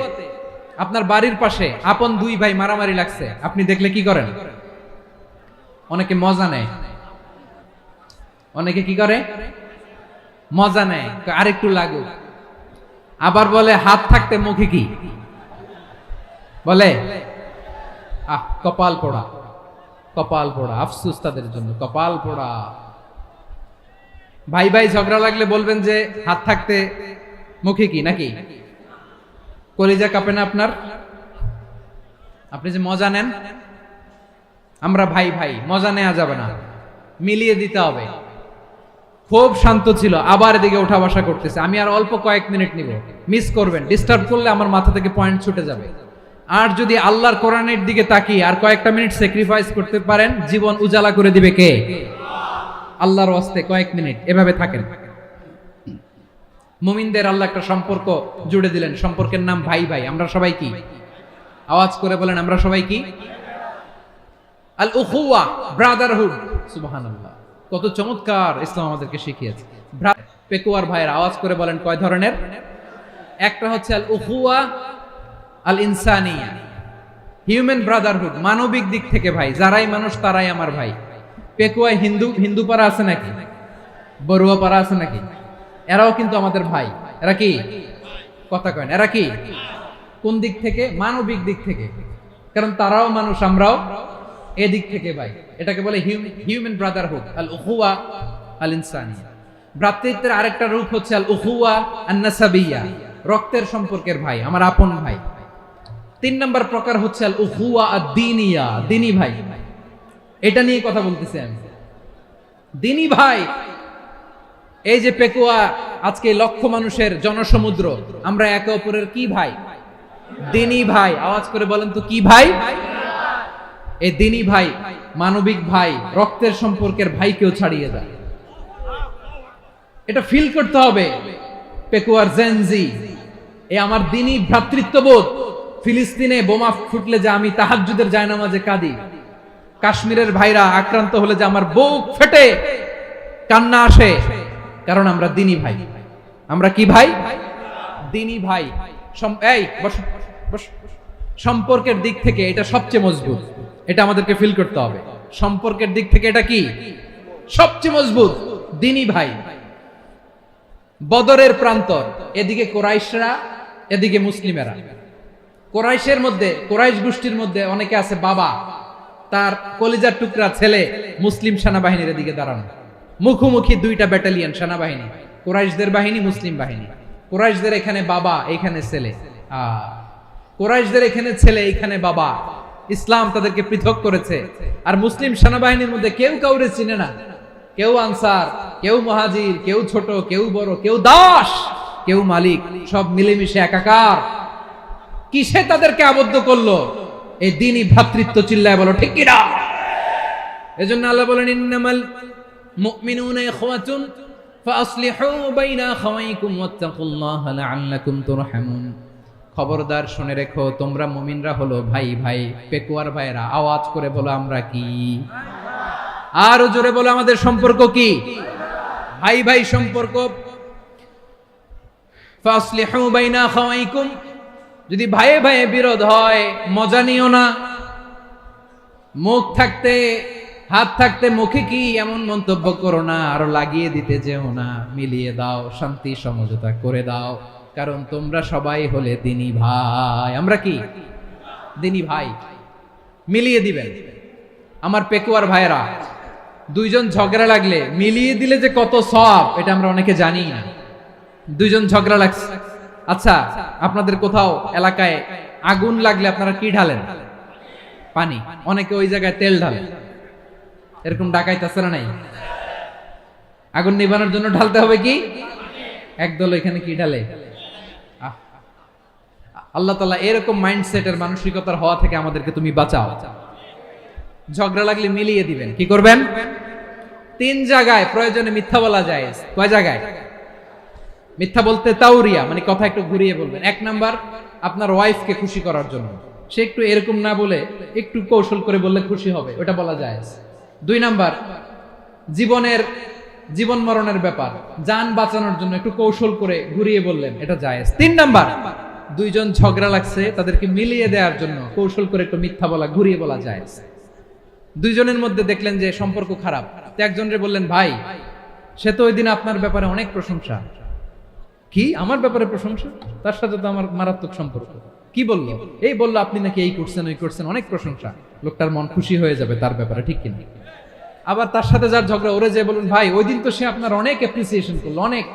আপনার বাড়ির পাশে আপন দুই ভাই মারামারি লাগছে, আপনি দেখলে কি করেন? অনেকে মজা নেয়। অনেকে কি করে? মজা নেয়, আরেকটু লাগুক। আবার বলে হাত থাকতে মুখে কি বলে? কপাল পোড়া, কপাল পোড়া। আফসোস তাদের জন্য, কপাল পোড়া। ভাই ভাই ঝগড়া লাগলে বলবেন যে হাত থাকতে মুখে কি, নাকি? কলিজা কাঁপে না আপনার? আপনি যে মজা নেন। আমরা ভাই ভাই, মজা নেওয়া যাবে না, মিলিয়ে দিতে হবে। খুব শান্ত ছিল, আবার এদিকে উঠা বসা করতেছে। আমি আর অল্প কয়েক মিনিট নিব, মিস করবেন। ডিস্টার্ব করলে আমার মাথা থেকে পয়েন্ট ছুটে যাবে। আর যদি আল্লাহর কোরআনের দিকে তাকিয়ে আর কয়েকটা মিনিট স্যাক্রিফাইস করতে পারেন, জীবন উজালা করে দিবে কে? আল্লাহর ওয়াস্তে কয়েক মিনিট এভাবে থাকেন। মুমিনদের আল্লাহ একটা সম্পর্ক জুড়ে দিলেন, সম্পর্কের নাম ভাই ভাই। আমরা সবাই কি? আওয়াজ করে বলেন, আমরা সবাই কি? আল উখুয়া, ব্রাদারহুড। সুবহানাল্লাহ, কত চমৎকার ইসলাম আমাদেরকে শিখিয়েছে। পেকুয়ার ভাইয়ের আওয়াজ করে বলেন কয় ধরনের? একটা হচ্ছে আল উখুয়া আল ইনসানিয়া, হিউম্যান ব্রাদারহুড, মানবিক দিক থেকে ভাই। যারাই মানুষ তারাই আমার ভাই। পেকুয়ায় হিন্দু পাড়া আছে নাকি? বড়ুয়া পাড়া আছে নাকি? এরাও কিন্তু আমাদের ভাই। এরা কি? কথা কয় না, এরা কি? কোন দিক থেকে? মানবিক দিক থেকে। কারণ তারাও মানুষ, আমরাও এদিক থেকে ভাই। এটাকে বলে হিউম্যান ব্রাদারহুড, আল উখুয়া আল ইনসানিয়া। ভ্রাতৃত্বের আরেকটা রূপ হচ্ছে আল উখুয়া আন নাসাবিয়া, রক্তের সম্পর্কের ভাই, আমার আপন ভাই। 3 নম্বর প্রকার হচ্ছে আল উখুয়া আদ-দীনিয়া, দিনী ভাই। এটা নিয়ে কথা বলতেছি আমি। দিনী ভাই, এই যে পেকুয়া আজকে লক্ষ মানুষের জনসমুদ্র, আমরা একে অপরের কি ভাই? দিনী ভাই। আওয়াজ করে বলেন তো কি ভাই? এই দিনী ভাই, মানবিক ভাই, রক্তের সম্পর্কের ভাইকেও ছাড়িয়ে যায়। এটা ফিল করতে হবে। পেকুয়ার জেনজি, এ আমার দিনী ভ্রাতৃত্ববোধ। ফিলিস্তিনে বোমা ফুটলে যে আমি তাহাজ্জুদের জায়নামাজে কাঁদি, কাশ্মীরের ভাইরা আক্রান্ত হলে যে আমার বুক ফেটে কান্না আসে, কারণ আমরা দিনী ভাই। আমরা কি ভাই? দিনী ভাই। এই বস বস। সম্পর্কের দিক থেকে এটা সবচেয়ে মজবুত, এটা আমাদেরকে ফিল করতে হবে। সম্পর্কের দিক থেকে এটা কি সবচেয়ে মজবুত? দিনী ভাই। বদরের প্রান্তর, এদিকে কোরাইশরা, এদিকে মুসলিমেরা। কোরাইশের মধ্যে, কোরাইশ গোষ্ঠীর মধ্যে অনেকে আছে বাবা, তার কলিজার টুকরা ছেলে মুসলিম সেনাবাহিনীর এদিকে দাঁড়ানো, মুখোমুখি দুইটা ব্যাটালিয়ন সেনাবাহিনী, কোরাইশদের বাহিনী, মুসলিম বাহিনী। কোরাইশদের এখানে বাবা, এখানে ছেলে। কোরাইশদের এখানে ছেলে, এখানে বাবা। ইসলাম তাদেরকে পৃথক করেছে। আর মুসলিম সেনাবাহিনীর মধ্যে কেউ কাউরে চিনে না। কেউ আনসার, কেউ মুহাজির, কেউ ছোট, কেউ বড়, কেউ দাস, কেউ মালিক, সব মিলেমিশে একাকার। কিসে তাদেরকে আবদ্ধ করলো? এই দ্বীনি ভ্রাতৃত্ব। চিল্লায় বলো ঠিক কিনা? এজন্য আল্লাহ বলেন, ইন্নামাল মুমিনুনা ইখওয়াতুন ফাসলিহু বাইনা আখাওয়াইকুম ওয়াত্তাকুল্লাহা লাআল্লাকুম তুরহামুন। খবরদার শুনে রেখো, তোমরা মুমিনরা হলো ভাই ভাই। পেকুয়ার ভাইরা আওয়াজ করে বলো আমরা কি? আর জোরে বলো আমাদের সম্পর্ক কি? ভাই ভাই সম্পর্ক। ফাসলিহু বাইনা আখাওয়াইকুম। যদি ভাইয়ে ভাইয়ে বিরোধ হয়, মজা নিও না। মুখ থাকতে, হাত থাকতে মুখে কি এমন মন্তব্য করো না, আরো লাগিয়ে দিতে যেও না। মিলিয়ে দাও, শান্তি সমঝোতা করে দাও, কারণ তোমরা সবাই হলে দিনী ভাই। আমরা কি? দিনী ভাই। মিলিয়ে দিবেন। আমার পেকুয়ার ভাইয়েরা, দুইজন ঝগড়া লাগলে মিলিয়ে দিলে যে কত সওয়াব, এটা আমরা অনেকে জানি না। দুইজন ঝগড়া লাগছে, আচ্ছা আপনাদের কোথাও এলাকায় আগুন লাগলে আপনারা কি ঢালেন? পানি। অনেকে ওই জায়গায় তেল ঢালেন। এরকম ডাকাইতেছে না নাই? আগুন নিবানোর জন্য ঢালতে হবে কি? একদল এখানে কি ঢালে? আল্লাহ তাআলা এরকম মাইন্ডসেটের, মানসিকতার হওয়া থেকে আমাদেরকে তুমি বাঁচাও। ঝগড়া লাগলে মিলিয়ে দিবেন। কি করবেন? 3 জায়গায় প্রয়োজনে মিথ্যা বলা যায়। কয় জায়গায় মিথ্যা বলতে? তাওরিয়া, মানে কথা একটু ঘুরিয়ে বলবেন। 1 নাম্বার, আপনার ওয়াইফকে খুশি করার জন্য। সে একটু এরকম না বলে একটু কৌশল করে বললে খুশি হবে, ওটা বলা যায়। 2 নাম্বার, জীবন মরণের ব্যাপার, জান বাঁচানোর জন্য একটু কৌশল করে ঘুরিয়ে বললেন, এটা জায়েজ। 3 নাম্বার, দুইজন ঝগড়া লাগছে, তাদেরকে মিলিয়ে দেওয়ার জন্য কৌশল করে একটু মিথ্যা বলা, ঘুরিয়ে বলা জায়েজ। দুইজনের মধ্যে দেখলেন যে সম্পর্ক খারাপ, তো একজনরে বললেন, ভাই সে তো ওই দিন আপনার ব্যাপারে অনেক প্রশংসা। কি আমার ব্যাপারে প্রশংসা? তার সাথে তো আমার মারাত্মক সম্পর্ক। কি বললো? এই বললো আপনি নাকি এই করছেন, ওই করছেন, অনেক প্রশংসা। লোকটার মন খুশি হয়ে যাবে তার ব্যাপারে, ঠিক কিনা? আবার তার সাথে যার ঝগড়া, ওরে যে বলুন, ভাই ওই দিন তো সে আপনার অনেক অ্যাপ্রিসিয়েশন করলো, অনেক।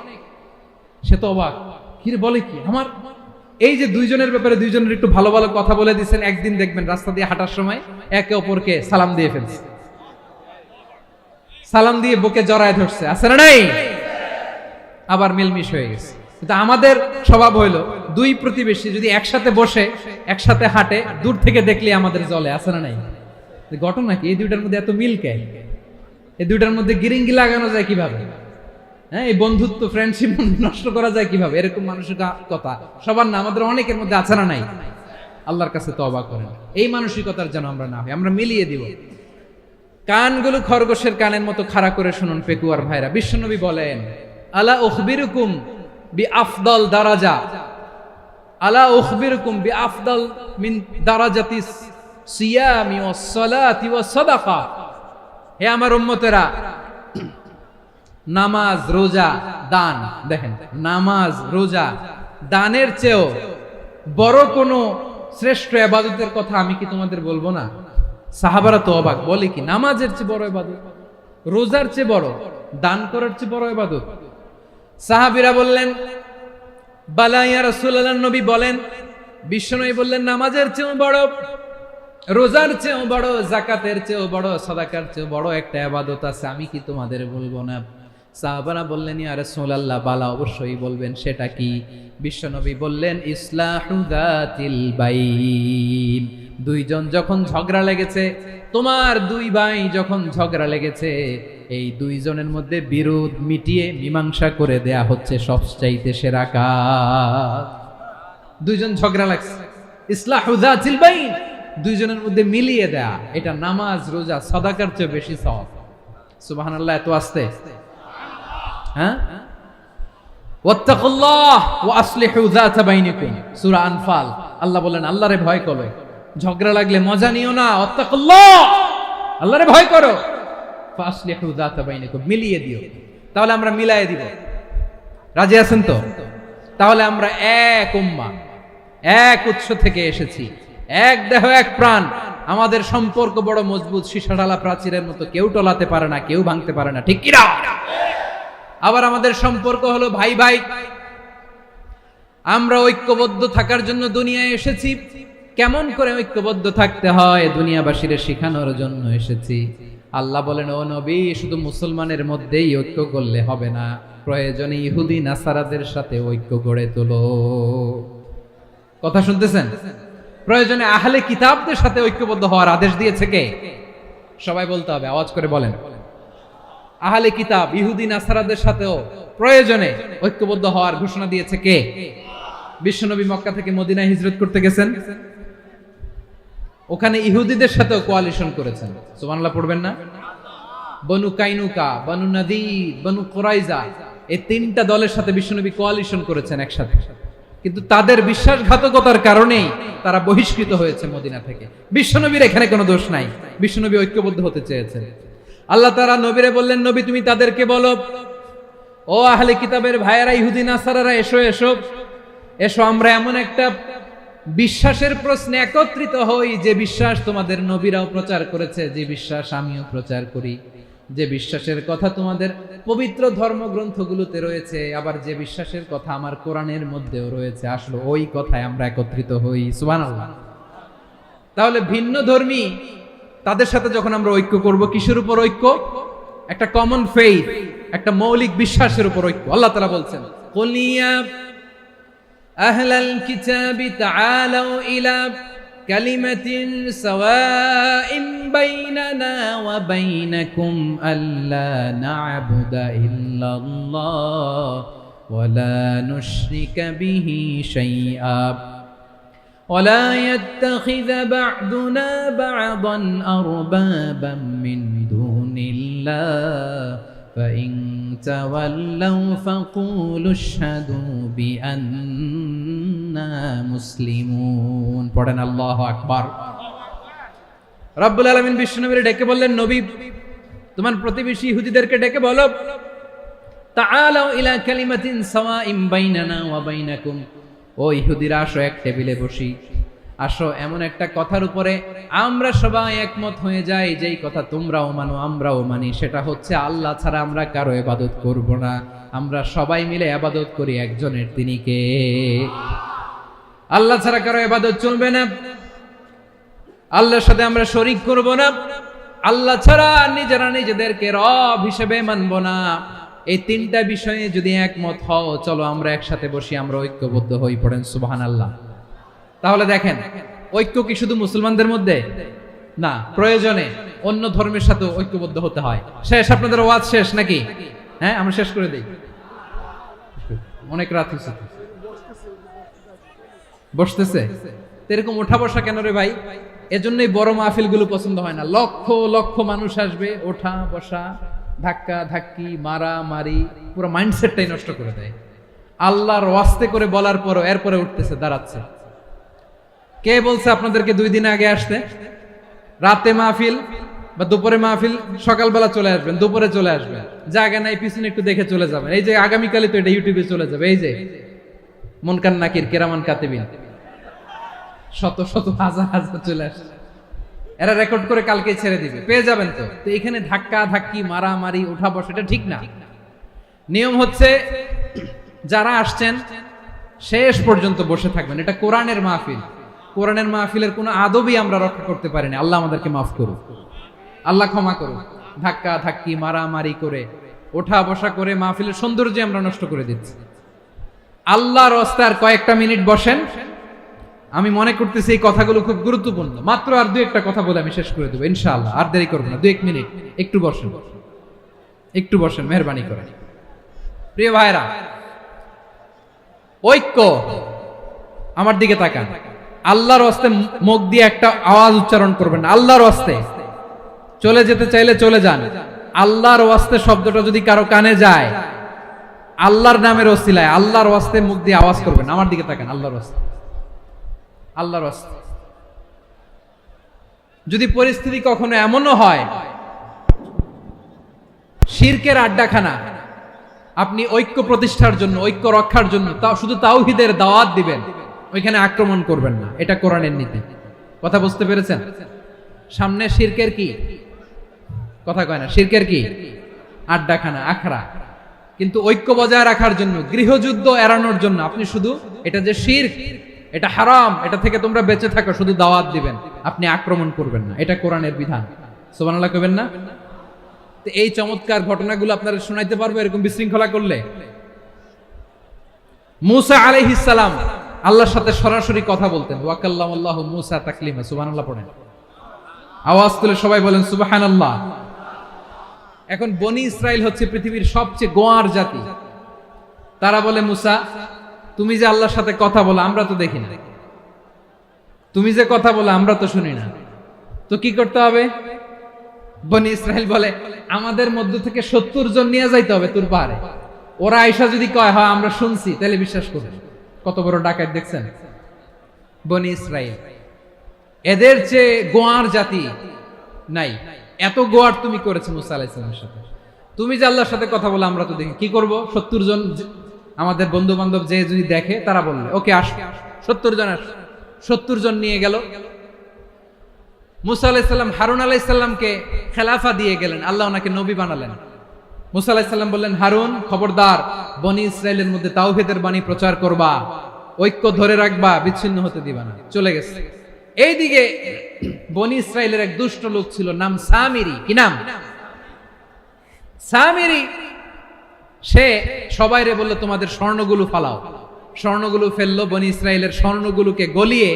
সে তো অবাক, কি রে বলে কি? আমার এই যে দুইজনের ব্যাপারে দুইজনের একটু ভালো ভালো কথা বলে দিচ্ছেন, একদিন দেখবেন রাস্তা দিয়ে হাঁটার সময় একে অপরকে সালাম দিয়ে ফেলছে, সালাম দিয়ে বুকে জড়ায় ধরছে, আছে না নাই? আবার মিলমিশ হয়ে গেছে। কিন্তু আমাদের স্বভাব হইলো, দুই প্রতিবেশী যদি একসাথে বসে একসাথে হাঁটে, দূর থেকে দেখলে আমাদের জলে, আছে না নাই? ঘটনা কি? এই দুইটার মধ্যে এত মিল কে? এই দুইটার মধ্যে গিরিঙ্গি লাগানো যায় কিভাবে? হ্যাঁ, এই বন্ধুত্ব, ফ্রেন্ডশিপ নষ্ট করা যায় কিভাবে? এরকম মানসিকতা সবার না, আমাদের অনেকের মধ্যে আছে না নাই? আল্লাহর কাছে তওবা করেন, এই মানসিকতার যেন আমরা না হই। আমরা মিলিয়ে দিব। কানগুলো খরগোশের কানের মতো খাড়া করে শুনুন পেকুয়ার ভাইরা। বিশ্বনবী বলেন, আলা উখবিরুকুম বিআফদাল দারাজা, আলা উখবিরুকুম বিআফদাল মিন দারাজাতিস সিয়ামি ওয়াস সালাতি ওয়াস সাদাকা। হে আমার উম্মতেরা, নামাজ, রোজা, দান, দেখেন নামাজ, রোজা, দানের চেয়েও বড় কোনো শ্রেষ্ঠ ইবাদতের কথা আমি কি তোমাদের বলবো না? সাহাবারা তো অবাক, বলে কি নামাজের চেয়ে বড় ইবাদত, রোজার চেয়ে বড়, দান করার চেয়ে বড় ইবাদত? সাহাবীরা বললেন, বালা ইয়া রাসূলুল্লাহ। নবী বলেন, বিশ্বনবী বললেন, নামাজের চেয়েও বড়, রোজার চেয়েও বড়, যাকাতের চেয়েও বড়, সাদাকার চেয়েও বড় একটা ইবাদত আছে, আমি কি তোমাদের বলবো না? সাহাবারা বললেন, ইয়া রাসূলুল্লাহ, বালা, অবশ্যই বলবেন, সেটা কি? বিশ্বনবী বললেন, ইসলাহু যাতিল বাইন। দুইজন যখন ঝগড়া লেগেছে, তোমার দুই ভাই যখন ঝগড়া লেগেছে, এই দুইজনের মধ্যে বিরোধ মিটিয়ে মীমাংসা করে দেয়া হচ্ছে সবচাইতে সেরা কাজ। দুইজন ঝগড়া লাগছে, ইসলাহু যাতিল বাইন, দুইজনের মধ্যে মিলিয়ে দেয়া, এটা নামাজ, রোজা, সাদাকার চেয়ে বেশি সওয়াব। সুবহানাল্লাহ, এত আস্তে, হ্যাঁ? ওয়াত্তাকুল্লাহ ওয়া আসলিহু যাতা বাইনিকুম, সূরা আনফাল। আল্লাহ বলেন, আল্লাহরে ভয় করো, ঝগড়া লাগলে মজা নিও না, ওয়াত্তাকুল্লাহ, আল্লাহরে ভয় করো, ফাসলিহু যাতা বাইনিকুম, মিলিয়ে দিও। তাহলে আমরা মিলায়ে দিব, রাজি আছেন তো? তাহলে আমরা এক উম্মাহ, এক উৎস থেকে এসেছি, এক দেহ এক প্রাণ, আমাদের সম্পর্ক বড় মজবুত, সীসাঢালা প্রাচীরের মতো, কেউ টলাতে পারে না, কেউ ভাঙতে পারে না, ঠিক কি না? আবার আমাদের সম্পর্ক হলো ভাই ভাই, আমরা ঐক্যবদ্ধ থাকার জন্য দুনিয়ায় এসেছি। কেমন করে ঐক্যবদ্ধ থাকতে হয় দুনিয়াবাসীর শেখানোর জন্য এসেছি। আল্লাহ বলেন, ও নবী, শুধু মুসলমানের মধ্যেই ঐক্য করলে হবে না, প্রয়োজনে ইহুদি নাসারাদের সাথে ঐক্য গড়ে তোলো। কথা শুনতেছেন? প্রয়োজনে আহলে কিতাবদের সাথে ঐক্যবদ্ধ হওয়ার আদেশ দিয়েছে কে? সবাই বলতে হবে, আওয়াজ করে বলেন। আহলে কিতাব ইহুদি নাসারাদের সাথেও প্রয়োজনে ঐক্যবদ্ধ হওয়ার ঘোষণা দিয়েছে কে? বিশ্বনবী মক্কা থেকে মদিনায় হিজরত করতে গেছেন, ওখানে ইহুদিদের সাথেও কোয়ালিশন করেছেন। সুবহানাল্লাহ পড়বেন না? বনু কাইনুকা, বনু নাদির, বনু কুরাইজা, এই তিনটা দলের সাথে বিশ্বনবী কোয়ালিশন করেছেন একসাথে, কিন্তু তাদের বিশ্বাসঘাতকতার কারণেই তারা বহিষ্কৃত হয়েছে মদিনা থেকে। বিশ্বনবীর এখানে কোনো দোষ নাই, বিশ্বনবী ঐক্যবদ্ধ হতে চেয়েছেন। আল্লাহ তাআলা নবীরে বললেন, নবী তুমি তাদেরকে বলো, ও আহলে কিতাবের ভাইয়েরা, ইহুদি নাসারারা, এসো এসো এসো, আমরা এমন একটা বিশ্বাসের প্রশ্নে একত্রিত হই, যে বিশ্বাস তোমাদের নবীরাও প্রচার করেছে, যে বিশ্বাস আমিও প্রচার করি, যে বিশ্বাসের কথা তোমাদের পবিত্র ধর্মগ্রন্থগুলোতে রয়েছে, আবার যে বিশ্বাসের কথা আমার কোরআনের মধ্যেও রয়েছে, আসলে ওই কথায় আমরা একত্রিত হই। সুবহানাল্লাহ। তাহলে ভিন্ন ধর্মী তাদের সাথে যখন আমরা ঐক্য করব, কিসের উপর ঐক্য? একটা কমন ফেইথ, একটা মৌলিক বিশ্বাসের উপর ঐক্য। আল্লাহ তাআলা বলছেন, কুল ইয়া আহলাল কিতাবি তাআলাউ ইলা কালিমাতিন সাওয়াইন বাইনানা ওয়া বাইনাকুম আল্লা না'বুদা ইল্লাল্লাহ ওয়া লা নুশরিকা বিহি শাইআ ولا يتخذ بعضنا بعضا أربابا من دون الله فإن تولوا فقولوا اشهدوا بأننا مسلمون। পড়েন আল্লাহু আকবার। রব্বুল আলামিন বিশ্বনবীকে ডেকে বললেন, নবী তোমার প্রতিবেশী ইহুদিদেরকে ডেকে বলো, তাআলাউ ইলা কালিমাতিন সাওয়াইন বাইনানা ওয়া বাইনাকুম, ও ইহুদিরা, আসো এক টেবিলে বসি, আসো এমন একটা কথার উপরে আমরা সবাই একমত হয়ে যাই, যেই কথা তোমরাও মানো আমরাও মানি, সেটা হচ্ছে আল্লাহ ছাড়া আমরা কারো ইবাদত করব না, আমরা সবাই মিলে ইবাদত করি একজনের, তিনি কে? আল্লাহ ছাড়া কারো ইবাদত চলবে না, আল্লাহর সাথে আমরা শরীক করব না, আল্লাহ ছাড়া নিজেরা নিজেদেরকে রব হিসেবে মানব না। এই তিনটা বিষয়ে যদি একমত হও, চলো আমরা একসাথে বসি, আমরা ঐক্যবদ্ধ হই। পড়েন সুবহানাল্লাহ। তাহলে দেখেন, ঐক্য কি শুধু মুসলমানদের মধ্যে না, প্রয়োজনে অন্য ধর্মের সাথে ঐক্যবদ্ধ হতে হয়। শেষ? আপনাদের ওয়াজ শেষ নাকি? হ্যাঁ, আমরা শেষ করে দেই, অনেক রাত হয়েছে। বসতেছে এরকম ওঠা বসা কেন রে ভাই? এজন্যই বড় মাহফিল গুলো পছন্দ হয় না। লক্ষ লক্ষ মানুষ আসবে, ওঠা বসা, ধাক্কা ধাক্কি, মারা মারি, পুরো মাইন্ডসেটটাই নষ্ট করে দেয়। আল্লাহর ওয়াস্তে করে বলার পরও এরপরে উঠতেছে, দাঁড়াচ্ছে। কে বলছে আপনাদেরকে 2 দিন আগে আসতে? রাতে মাহফিল বা দুপুরে মাহফিল, সকালবেলা চলে আসবেন, দুপুরে চলে আসবেন, জায়গা নাই পিছনে একটু দেখে চলে যাবেন। এই যে আগামীকালই তো এটা ইউটিউবে চলে যাবে, এই যে মুনকার নাকির, কেরামান কাতিবিন, শত শত হাজার হাজার চলে আসছে, এরা রেকর্ড করে কালকে ছেড়ে দিবে, পেয়ে যাবেন। তো এখানে ধাক্কা ধাক্কি, মারামারি, ওঠা বসা, এটা ঠিক না। নিয়ম হচ্ছে যারা আসছেন শেষ পর্যন্ত বসে থাকবেন। এটা কোরআনের মাহফিল, কোরআনের মাহফিলের কোনো আদবই আমরা রক্ষা করতে পারি না। আল্লাহ আমাদেরকে মাফ করুন, আল্লাহ ক্ষমা করুন। ধাক্কা ধাক্কি, মারামারি করে ওঠা বসা করে মাহফিলের সৌন্দর্য আমরা নষ্ট করে দিচ্ছি। আল্লাহর রাস্তায় আর কয়েকটা মিনিট বসেন, আমি মনে করতেছি এই কথাগুলো খুব গুরুত্বপূর্ণ। মাত্র আর 2-1টা কথা বলে আমি শেষ করে দেবো ইনশাআল্লাহ, আর দেরি করবো না। 2-1 মিনিট একটু বসেন, একটু বসেন মেহরবানি করে। প্রিয় ভাইরা, ঐক্য, আমার দিকে তাকান। আল্লাহর ওয়াস্তে মুখ দিয়ে একটা আওয়াজ উচ্চারণ করবেন, আল্লাহর ওয়াস্তে। চলে যেতে চাইলে চলে যান। আল্লাহর ওয়াস্তে শব্দটা যদি কারো কানে যায়, আল্লাহর নামের ওসিলায় আল্লাহর ওয়াস্তে মুখ দিয়ে আওয়াজ করবেন। আমার দিকে তাকান, আল্লাহর ওয়াস্তে, আল্লাহর ওয়াস্তে। যদি পরিস্থিতি কখনো এমনও হয় শিরকের আড্ডাখানা, আপনি ঐক্য প্রতিষ্ঠার জন্য, ঐক্য রক্ষার জন্য শুধু তাওহীদের দাওয়াত দিবেন, ওইখানে আক্রমণ করবেন না। এটা কোরআনের নীতি। কথা বুঝতে পেরেছেন? সামনে শিরকের কি কথা কয় না, শিরকের কি আড্ডাখানা, আখড়া। কিন্তু ঐক্য বজায় রাখার জন্য, গৃহযুদ্ধ এড়ানোর জন্য আপনি শুধু এটা যে শিরক, এটা হারাম, এটা থেকে তোমরা বেঁচে থাকো, শুধু দাওয়াত দিবেন, আপনি আক্রমণ করবেন না। এটা কোরআনের বিধান। সুবহানাল্লাহ কইবেন না? তো এই চমৎকার ঘটনাগুলো আপনারা শোনাইতে পারবো এরকম বিশৃঙ্খলা করলে? মূসা আলাইহিস সালাম আল্লাহর সাথে সরাসরি কথা বলতেন। ওয়াকাল্লামাল্লাহু মূসা তাকলিমা। সুবহানাল্লাহ পড়েন, আওয়াজ তুলে সবাই বলেন সুবহানাল্লাহ। এখন বনি ইসরাইল হচ্ছে পৃথিবীর সবচেয়ে গোয়ার জাতি। তারা বলে, মূসা তুমি যে আল্লাহর সাথে কথা বলো আমরা তো দেখি না, তুমি যে কথা বলো আমরা তো শুনি না, তো কি করতে হবে? বনি ইসরাইল বলে, আমাদের মধ্য থেকে 70 জন নিয়ে যাইতে হবে তোর পাহাড়ে। ওরা আয়েশা যদি কয় হয় আমরা শুনছি, তাহলে বিশ্বাস করবে। কত বড় ডাকাত দেখছেন বনি ইসরাইল। এদের চেয়ে গোয়ার জাতি নাই। এত গোয়ার তুমি করেছো মুসা আলাইহিস সালামের সাথে। তুমি যে আল্লাহর সাথে কথা বলে আমরা তো দেখি, কি করব? 70 জন আমাদের বন্ধু বান্ধব যে যদি দেখে, তারা বললে ওকে আস, 70 জন আস। 70 জন নিয়ে গেল। মুসা আলাইহিস সালাম হারুন আলাইহিস সালামকে খেলাফা দিয়ে গেলেন, আল্লাহ ওনাকে নবী বানালেন। মুসা আলাইহিস সালাম বললেন, হারুন খবরদার, বনি ইসরাইলের মধ্যে তাওহীদের বাণী প্রচার করবা, ঐক্য ধরে রাখবা, বিচ্ছিন্ন হতে দিবা না। চলে গেছে। এইদিকে বনি ইসরাইলের এক দুষ্ট লোক ছিল, নাম সামিরি। কি নাম? সামিরি। সে সবাইরে বলল তোমাদের স্বর্ণগুলো ফালাও। স্বর্ণগুলো ফেললো। বনি ইসরাইলের স্বর্ণগুলোকে গলিয়ে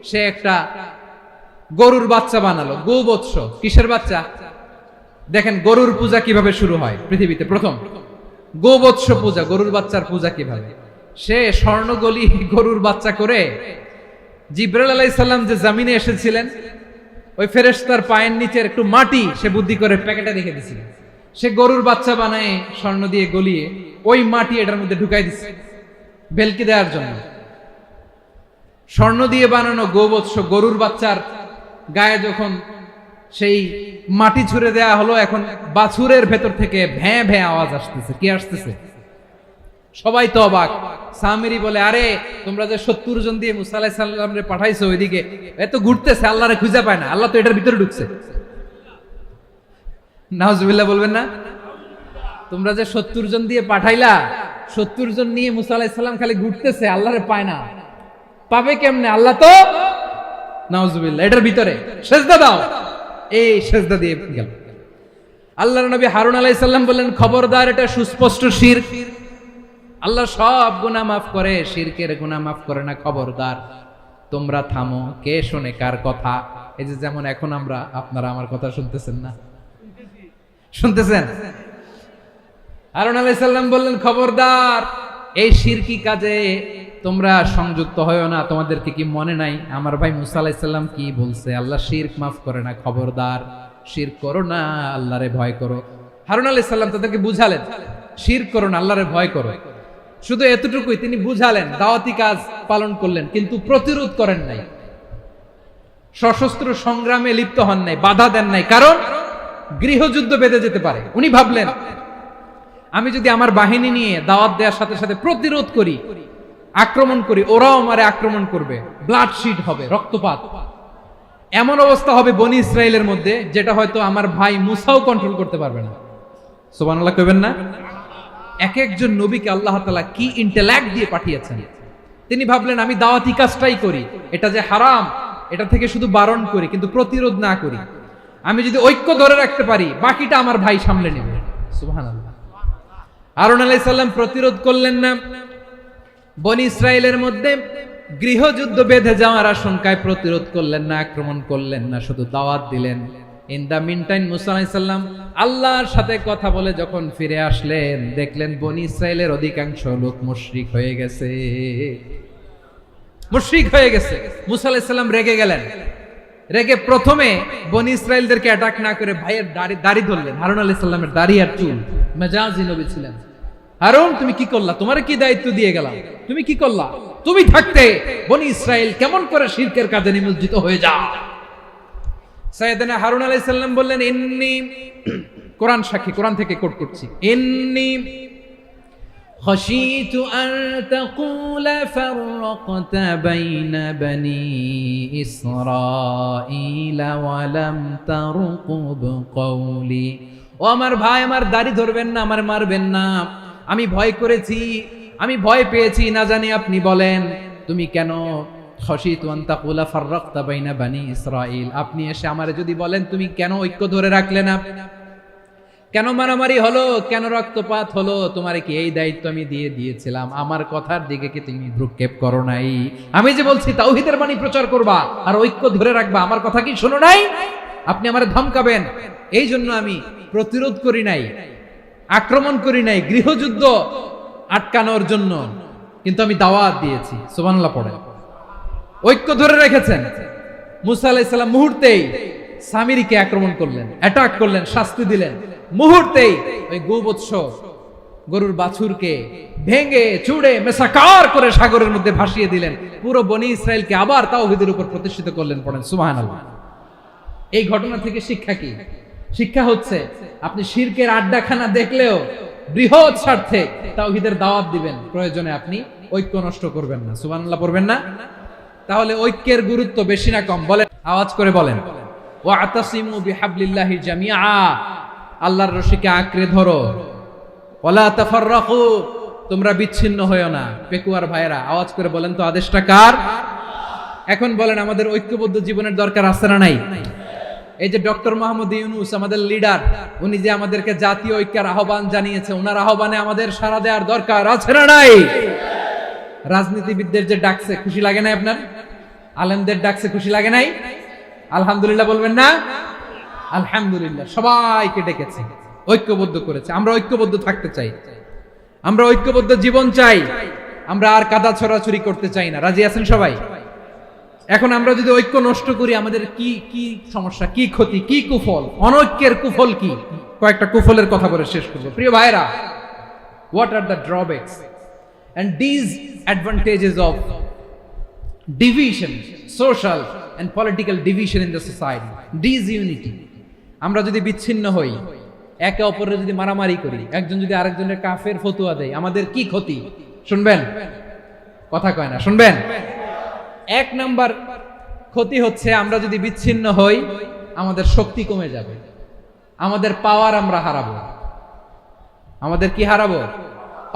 সে একটা গরুর বাচ্চা বানালো। গোবৎস। কিসের বাচ্চা? দেখেন গরুর পূজা কিভাবে শুরু হয় পৃথিবীতে প্রথম। গোবৎস পূজা, গরুর বাচ্চার পূজা কিভাবে। সে স্বর্ণ গলি গরুর বাচ্চা করে, জিবরাইল আলাইহিস সালাম যে জমিনে এসেছিলেন, ওই ফেরেশতার পায়ের নিচের একটু মাটি সে বুদ্ধি করে প্যাকেটে রেখে দিয়েছিল। সে গরুর বাচ্চা বানায় স্বর্ণ দিয়ে গলিয়ে ওই মাটি এটার মধ্যে ঢুকাই দিচ্ছে ভেলকি দেওয়ার জন্য। স্বর্ণ দিয়ে বানানো গোবৎস গরুর বাচ্চার গায়ে যখন সেই মাটি ছুঁড়ে দেয়া হলো, এখন বাছুরের ভেতর থেকে ভ্যাঁ ভ্যাঁ আওয়াজ আসতেছে। কি আসতেছে? সবাই তো অবাক। সামিরি বলে, আরে তোমরা যে 70 জন দিয়ে মুসা আলাইহিস সালামরে পাঠাইছো ওইদিকে, এত ঘুরতেছে, আল্লাহরে খুঁজে পায় না, আল্লাহ তো এটার ভিতরে ঢুকছে। নাউজুবিল্লাহ বলবেন না? তোমরা যে 70 জন দিয়ে পাঠাইলা, 70 জন নিয়ে মুসা আলাইহিস সালাম খালি ঘুরতেছে, আল্লাহরে পায় না। পাবে কেমনে? আল্লাহ তো, নাউজুবিল্লাহ, এটার ভিতরে সেজদা দাও। এই সেজদা দিয়ে গেল। আল্লাহর নবী হারুন আলাইহিস সালাম বললেন, খবরদার, এটা সুস্পষ্ট শিরক। আল্লাহ সব গুনাহ মাফ করে, শিরকের গুনাহ মাফ করে না। খবরদার, তোমরা থামো। কে শোনে কার কথা? এই যে যেমন এখন আপনারা আমার কথা শুনতেছেন না? শুনতেছেন? হারুন আলাইহিস সালাম বললেন, খবরদার, এই শিরকি কাজে তোমরা সংযুক্ত হয়ো না। তোমাদেরকে কি মনে নাই আমার ভাই মুসা আলাইহিস সালাম কি বলছে? আল্লাহ শিরক মাফ করে না। খবরদার, শিরক করো না, আল্লাহরে ভয় করো। হারুন আলাইহিস সালাম তাদেরকে বুঝালেন, শিরক করো না, আল্লাহরে ভয় করো। শুধু এতটুকুই তিনি বুঝালেন, দাওয়াতি কাজ পালন করলেন, কিন্তু প্রতিরোধ করেন নাই, সশস্ত্র সংগ্রামে লিপ্ত হন নাই, বাধা দেন নাই। কারণ গৃহযুদ্ধ বেঁধে যেতে পারে। উনি ভাবলেন, আমি যদি আমার বাহিনী নিয়ে দাওয়াত দেওয়ার সাথে সাথে প্রতিরোধ করি, আক্রমণ করি, ওরাও আমারে আক্রমণ করবে, ব্লাডশিট হবে, রক্তপাত। এমন অবস্থা হবে বনি ইসরাইলের মধ্যে, যেটা হয়তো আমার ভাই মুসাও কন্ট্রোল করতে পারবে না। সুবহানাল্লাহ কইবেন না? এক একজন নবীকে আল্লাহ তাআলা কি ইন্টেলেক্ট দিয়ে পাঠিয়েছেন। তিনি ভাবলেন, আমি দাওয়াতি কাজটাই করি, এটা যে হারাম এটা থেকে শুধু বারণ করি, কিন্তু প্রতিরোধ না করি। আমি যদি ঐক্য ধরে রাখতে পারি, বাকিটা আমার ভাই সামলে নেবে। সুবহানাল্লাহ। হারুন আলাইহিস সালাম প্রতিরোধ করলেন না, বনি ইসরাইলের মধ্যে গৃহযুদ্ধ বেঁধে যাওয়ার আশঙ্কায় প্রতিরোধ করলেন না, আক্রমণ করলেন না, শুধু দাওয়াত দিলেন। ইন দা মিনটাইম মুসা আলাইহিস সালাম আল্লাহর সাথে কথা বলে যখন ফিরে আসলেন, দেখলেন বনি ইসরাইলের অধিকাংশ লোক মুশরিক হয়ে গেছে, মুশরিক হয়ে গেছে। মুসা আলাইহিস সালাম রেগে গেলেন, রেগে প্রথমে বনি ইসরাইলদেরকে অ্যাটাক না করে ভাইয়ের দাড়ি ধরলেন। হারুন আলাইহিস সালামের দাড়ি আর চুল, মেজাজি নবী ছিলেন। হারুন তুমি কি করলা? তোমারে কি দায়িত্ব দিয়ে গেলাম? তুমি কি করলা? তুমি থাকতে বনি ইসরাইল কেমন করে শিরকের কাজে নিমজ্জিত হয়ে যায়? সাইয়েদনা হারুন আলাইহিস সালাম বললেন, ইন্নী, কোরআন সাক্ষী, কোরআন থেকে কোট করছি, ইন্নী খাশীতু আন তাকুলা ফাররাকতা বাইনা বনি ইসরাঈলা ওয়া লাম তারকুব কওলি। ও আমার ভাই, আমার দাড়ি ধরবেন না, আমার মারবেন না। আমি ভয় করেছি, আমি ভয় পেয়েছি, না জানি আপনি বলেন তুমি কেন খাশীতু আন তাকুলা ফাররাকতা বাইনা বনি ইসরাঈল, আপনি এসে আমারে যদি বলেন তুমি কেন ঐক্য ধরে রাখলে না, কেন মারামারি হলো, কেন রক্তপাত হলো, তোমারে কি এই দায়িত্ব আমি দিয়ে দিয়েছিলাম? আমার কথার দিকে কি তুমি ভ্রুক্ষেপ করো নাই? আমি যে বলছি তাওহীদের বাণী প্রচার করবা আর ঐক্য ধরে রাখবা, আমার কথা কি শোনো নাই? আপনি আমারে ধমকাবেন, এই জন্য আমি প্রতিরোধ করি নাই, আক্রমণ করি নাই, গৃহযুদ্ধ আটকানোর জন্য, কিন্তু আমি দাওয়াত দিয়েছি। সুবহানাল্লাহ পড়ে। ঐক্য ধরে রেখেছেন। মুসা আলাইহিস সালাম মুহূর্তেই সামিরীকে আক্রমণ করলেন, অ্যাটাক করলেন, শাস্তি দিলেন। মুহূর্তেই ওই গোবৎস গরুর বাছুরকে ভেঙে চুড়ে মেসাকার করে সাগরের মধ্যে ভাসিয়ে দিলেন। পুরো বনি ইসরাইলকে আবার তাওহীদের উপর প্রতিষ্ঠিত করলেন। পড়েন সুবহানাল্লাহ। এই ঘটনা থেকে শিক্ষা কি? শিক্ষা হচ্ছে আপনি শিরকের আড্ডাখানা দেখলেও বৃহৎ স্বার্থে তাওহীদের দাওয়াত দিবেন, প্রয়োজনে আপনি ঐক্য নষ্ট করবেন না। সুবহানাল্লাহ পড়বেন না? তাহলে ঐক্যের গুরুত্ব বেশি না কম? বলেন, আওয়াজ করে বলেন। ওয়াতাসিমু বিহাবলিল্লাহি জামিআ, আল্লাহর রশিকে আঁকড়ে ধরো। ওয়ালা তাফাররাকু, তোমরা বিচ্ছিন্ন হয়ো না। পেকুয়ার ভাইরা আওয়াজ করে বলেন তো, আদেশটা কার? এখন বলেন, আমাদের ঐক্যবদ্ধ জীবনের দরকার আছে না নাই? এই যে ডক্টর মোহাম্মদ ইউনূস আমাদের লিডার, উনি যে আমাদেরকে জাতীয় ঐক্যের আহ্বান জানিয়েছে, ওনার আহ্বানে আমাদের সাড়া দেওয়ার দরকার আছে না নাই? রাজনীতিবিদদের যে ডাকছে, খুশি লাগে না আপনার? আলেমদের ডাকছে, খুশি লাগে নাই? আলহামদুলিল্লাহ বলবেন না? আলহামদুলিল্লাহ, সবাইকে ডেকেছে, ঐক্যবদ্ধ করেছে। আমরা ঐক্যবদ্ধ থাকতে চাই, আমরা ঐক্যবদ্ধ জীবন চাই, আমরা আর কাদা ছড়াছড়ি করতে চাই না। রাজি আছেন সবাই? এখন আমরা যদি ঐক্য নষ্ট করি, আমাদের কি কি সমস্যা, কি ক্ষতি, কি কুফল? অনৈক্যের কুফল কি? কয়েকটা কুফলের কথা বলে শেষ করব। প্রিয় ভাইরা, what are the drawbacks and disadvantages of division, social and political division in the society, disunity? আমরা যদি বিচ্ছিন্ন হই, একে অপরের যদি মারামারি করি, একজন যদি আরেকজনের কাফের ফতোয়া দেয়, আমাদের কি ক্ষতি? শুনবেন? কথা কয় না, শুনবেন? এক নাম্বার ক্ষতি হচ্ছে, আমরা যদি বিচ্ছিন্ন হই, আমাদের শক্তি কমে যাবে, আমাদের পাওয়ার আমরা হারাবো। আমাদের কি হারাবো?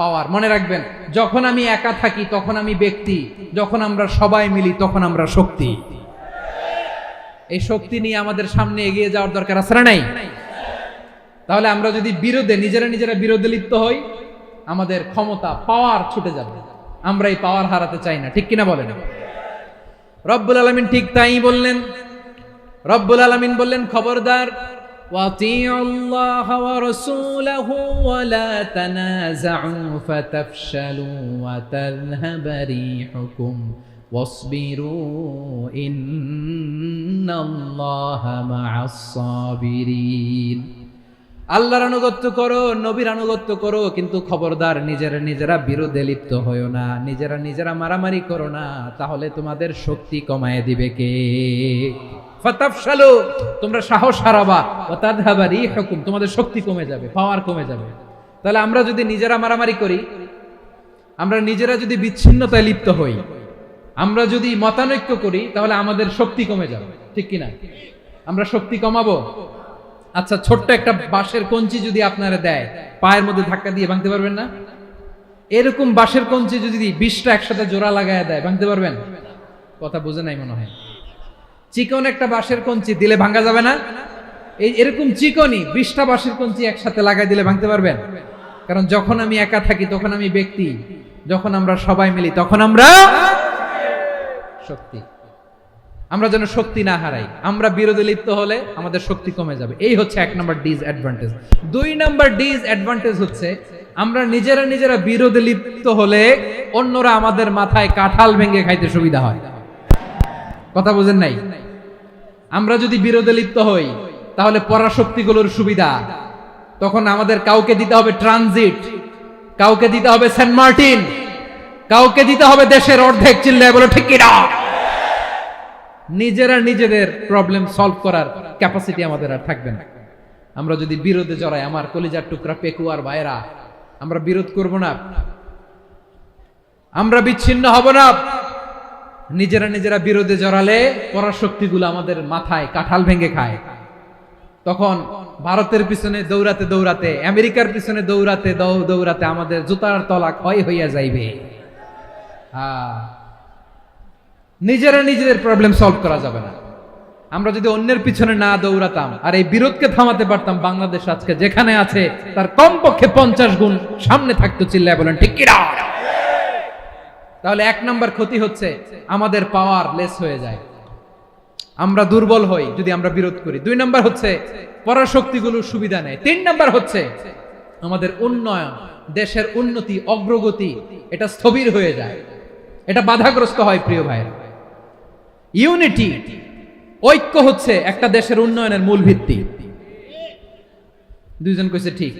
পাওয়ার। মনে রাখবেন, যখন আমি একা থাকি তখন আমি ব্যক্তি, যখন আমরা সবাই মিলি তখন আমরা শক্তি। এই শক্তি নিয়ে আমাদের সামনে এগিয়ে যাওয়ার দরকার আছে না নাই? তাহলে আমরা যদি নিজেরা বিরোধে লিপ্ত হই, আমাদের ক্ষমতা, পাওয়ার ছুটে যাবে। আমরা এই পাওয়ার হারাতে চাই না, ঠিক কিনা বলেন? রব্বুল আলামিন ঠিক তাই বললেন। রব্বুল আলামিন বললেন, খবরদার, ওয়াতিউল্লাহ ওয়া রাসূলাহু ওয়া লা তানাযাউ ফাতাফশালু ওয়া তাযহাবা রিহুকুম ওয়াসবিরু ইন্নাল্লাহা মা'আস সাবিরিন। আল্লাহর আনুগত্য করো, নবীর আনুগত্য করো, কিন্তু খবরদার নিজেরা বিরোধে লিপ্ত হয়ো না, নিজেরা মারামারি করো না, তাহলে তোমাদের শক্তি কমায় দিবে কে? ফাতাফশালু, তোমরা সাহস হারাবা, ওয়া তাযহাবা রিহুকুম, তোমাদের শক্তি কমে যাবে, পাওয়ার কমে যাবে। তাহলে আমরা যদি নিজেরা মারামারি করি, আমরা নিজেরা যদি বিচ্ছিন্নতায় লিপ্ত হই, আমরা যদি মতানৈক্য করি, তাহলে আমাদের শক্তি কমে যাবে, ঠিক কিনা? আমরা শক্তি কমাবো। আচ্ছা, ছোট্ট একটা বাঁশের কঞ্চি যদি আপনারা দেয়, পায়ের মধ্যে ধাক্কা দিয়ে ভাঙতে পারবেন না? এরকম বাঁশের কঞ্চি যদি 20টা একসাথে জোড়া লাগায় দেয়, ভাঙতে পারবেন? কথা বুঝে নাই মনে হয়। চিকন একটা বাঁশের কঞ্চি দিলে ভাঙা যাবে না? এরকম চিকনই 20টা বাঁশের কঞ্চি একসাথে লাগাই দিলে ভাঙতে পারবেন? কারণ যখন আমি একা থাকি তখন আমি ব্যক্তি, যখন আমরা সবাই মিলি তখন আমরা শক্তি। আমরা যেন শক্তি না হারাই। আমরা বিরোধে লিপ্ত হলে আমাদের শক্তি কমে যাবে। এই হচ্ছে 1 নম্বর ডিসঅ্যাডভান্টেজ। 2 নম্বর ডিসঅ্যাডভান্টেজ হচ্ছে আমরা নিজেরা বিরোধে লিপ্ত হলে অন্যরা আমাদের মাথায় কাঁঠাল ভেঙে খাইতে সুবিধা হয়। কথা বুঝেন নাই? আমরা যদি বিরোধে লিপ্ত হই তাহলে পরাশক্তিগুলোর সুবিধা, তখন আমাদের কাউকে দিতে হবে ট্রানজিট, কাউকে দিতে হবে সেন্ট মার্টিন, কাউকে দিতে হবে দেশের অর্ধেক। চিল্লায় বলো ঠিক কিনা? নিজেদের প্রবলেম সলভ করার ক্যাপাসিটি আমাদের আর থাকবে না। আমরা যদি বিরোধে জড়াই, আমার কলিজার টুকরা পেকুয়ার ভাইরা, আমরা বিরোধ করব না, আমরা বিচ্ছিন্ন হব না। নিজেরা বিরোধে জড়ালে পরাশক্তিগুলো আমাদের মাথায় কাঁঠাল ভেঙে খায়। তখন ভারতের পিছনে দৌড়াতে, আমেরিকার পিছনে দৌড়াতে আমাদের জুতার তলা ক্ষয় হইয়া যাইবে। নিজেদের প্রবলেম সলভ করা যাবে না। আমরা যদি অন্যের পিছনে না দৌড়াতাম আর এই বিরোধকে থামাতে পারতাম, বাংলাদেশ আজকে যেখানে আছে তার কমপক্ষে 50 গুণ সামনে থাকতো। চিল্লায় বলেন ঠিক কিনা? তাহলে 1 নম্বর ক্ষতি হচ্ছে আমাদের পাওয়ার লেস হয়ে যায়, আমরা দুর্বল হই যদি আমরা বিরোধ করি। 2 নম্বর হচ্ছে পরাশক্তিগুলোর সুবিধা নেয়। 3 নম্বর হচ্ছে আমাদের উন্নয়ন, দেশের উন্নতি, অগ্রগতি এটা স্থবির হয়ে যায়, এটা বাধাগ্রস্ত হয়। প্রিয় ভাইরা, ইউনিটি, ঐক্য হচ্ছে একটা দেশের উন্নয়নের মূল ভিত্তি। 2 জন কইছে ঠিক।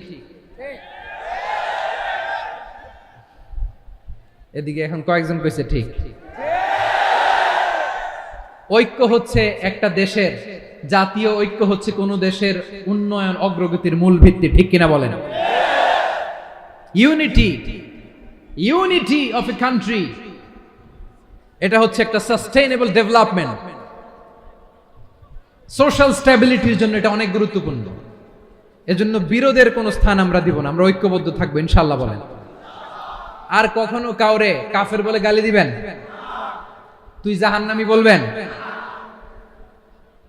এদিকে এখন কয়েকজন কইছে ঠিক। ঐক্য হচ্ছে একটা দেশের, জাতীয় ঐক্য হচ্ছে কোন দেশের উন্নয়ন অগ্রগতির মূল ভিত্তি। ঠিক কিনা বলেন? ইউনিটি অফ এ কান্ট্রি, এটা হচ্ছে একটা সাস্টেইনেবল ডেভেলপমেন্ট, সোশ্যাল স্ট্যাবিলিটির জন্য এটা অনেক গুরুত্বপূর্ণ। এজন্য বিরোধের কোনো স্থান আমরা দিব না, আমরা ঐক্যবদ্ধ থাকবো ইনশাআল্লাহ। বলেন। আর কখনো কাউরে কাফের বলে গালি দিবেন? তুই জাহান্নামী বলবেন?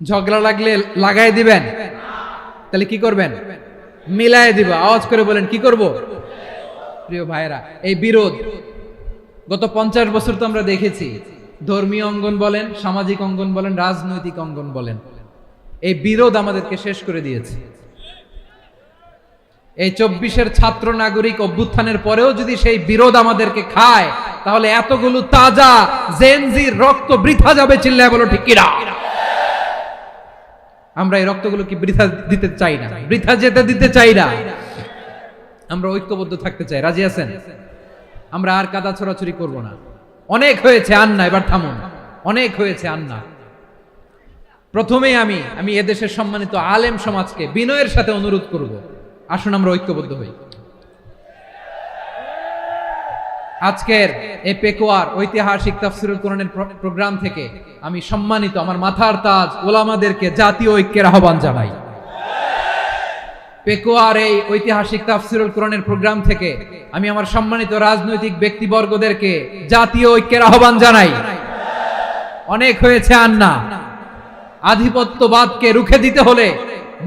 ঝগড়া লাগলে লাগাই দিবেন? তাহলে কি করবেন? মিলায় দিব। আওয়াজ করে বলেন কি করব? প্রিয় ভাইরা, এই বিরোধ গত 50 বছর তো আমরা দেখেছি, ধর্মীয় অঙ্গন বলেন, সামাজিক অঙ্গন বলেন, রাজনৈতিক অঙ্গন বলেন, এই বিরোধ আমাদেরকে শেষ করে দিয়েছে। এই 24-এর ছাত্র নাগরিক অভ্যুত্থানের পরেও যদি সেই বিরোধ আমাদেরকে খায়, তাহলে এতগুলো তাজা জেনজির রক্ত বৃথা যাবে। চিল্লায় বলো ঠিক কিনা? আমরা এই রক্তগুলো কি বৃথা দিতে চাই না, বৃথা যেতে দিতে চাই না। আমরা ঐক্যবদ্ধ থাকতে চাই। রাজি আছেন? আমরা আর কাদা ছোড়াছুরি করব না। অনেক হয়েছে, আন্না, এবার থামুন। অনেক হয়েছে, আন্না। প্রথমেই আমি এদেশের সম্মানিত আলেম সমাজকে বিনয়ের সাথে অনুরোধ করব, আসুন আমরা ঐক্যবদ্ধ হই। আজকের এই পেকুয়ার ঐতিহাসিক তাফসীরুল কোরআনের প্রোগ্রাম থেকে আমি সম্মানিত আমার মাথার তাজ ওলামাদেরকে জাতীয় ঐক্যের আহ্বান জানাই। পেকুয়ার এই ঐতিহাসিক তাফসীরুল কোরআনের প্রোগ্রাম থেকে আমি আমার সম্মানিত রাজনৈতিক ব্যক্তিবর্গদেরকে জাতীয় ঐক্যের আহ্বান জানাই। অনেক হয়েছে, আন্না। আধিপত্যবাদকে রুখে দিতে হলে,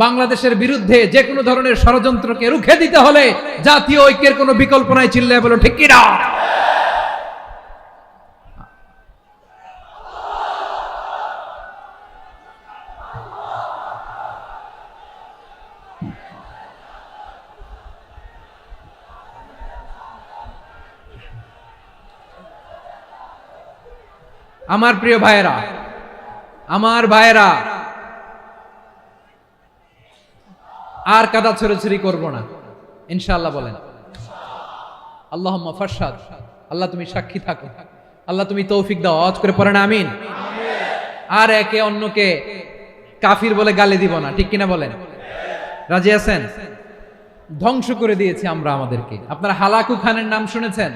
বাংলাদেশের বিরুদ্ধে যে কোনো ধরনের ষড়যন্ত্রকে রুখে দিতে হলে জাতীয় ঐক্যের কোনো বিকল্প নাই। চিল্লায় বলো ঠিক কিনা? আমার প্রিয় ভাইয়েরা, আর কাদা ছড়াছড়ি করব না ইনশাআল্লাহ। বলেন আল্লাহুম্মা ফারশাদ। আল্লাহ তুমি সাক্ষী থাকো, আল্লাহ তুমি তৌফিক দাও। আওয়াজ করে পড়েন আমিন। আর একে অন্যকে কাফির বলে গালি দিব না। ঠিক কিনা বলেন? রাজি আছেন? ধ্বংস করে দিয়েছি আমরা আমাদেরকে। আপনারা হালাকু খানের নাম শুনেছেন?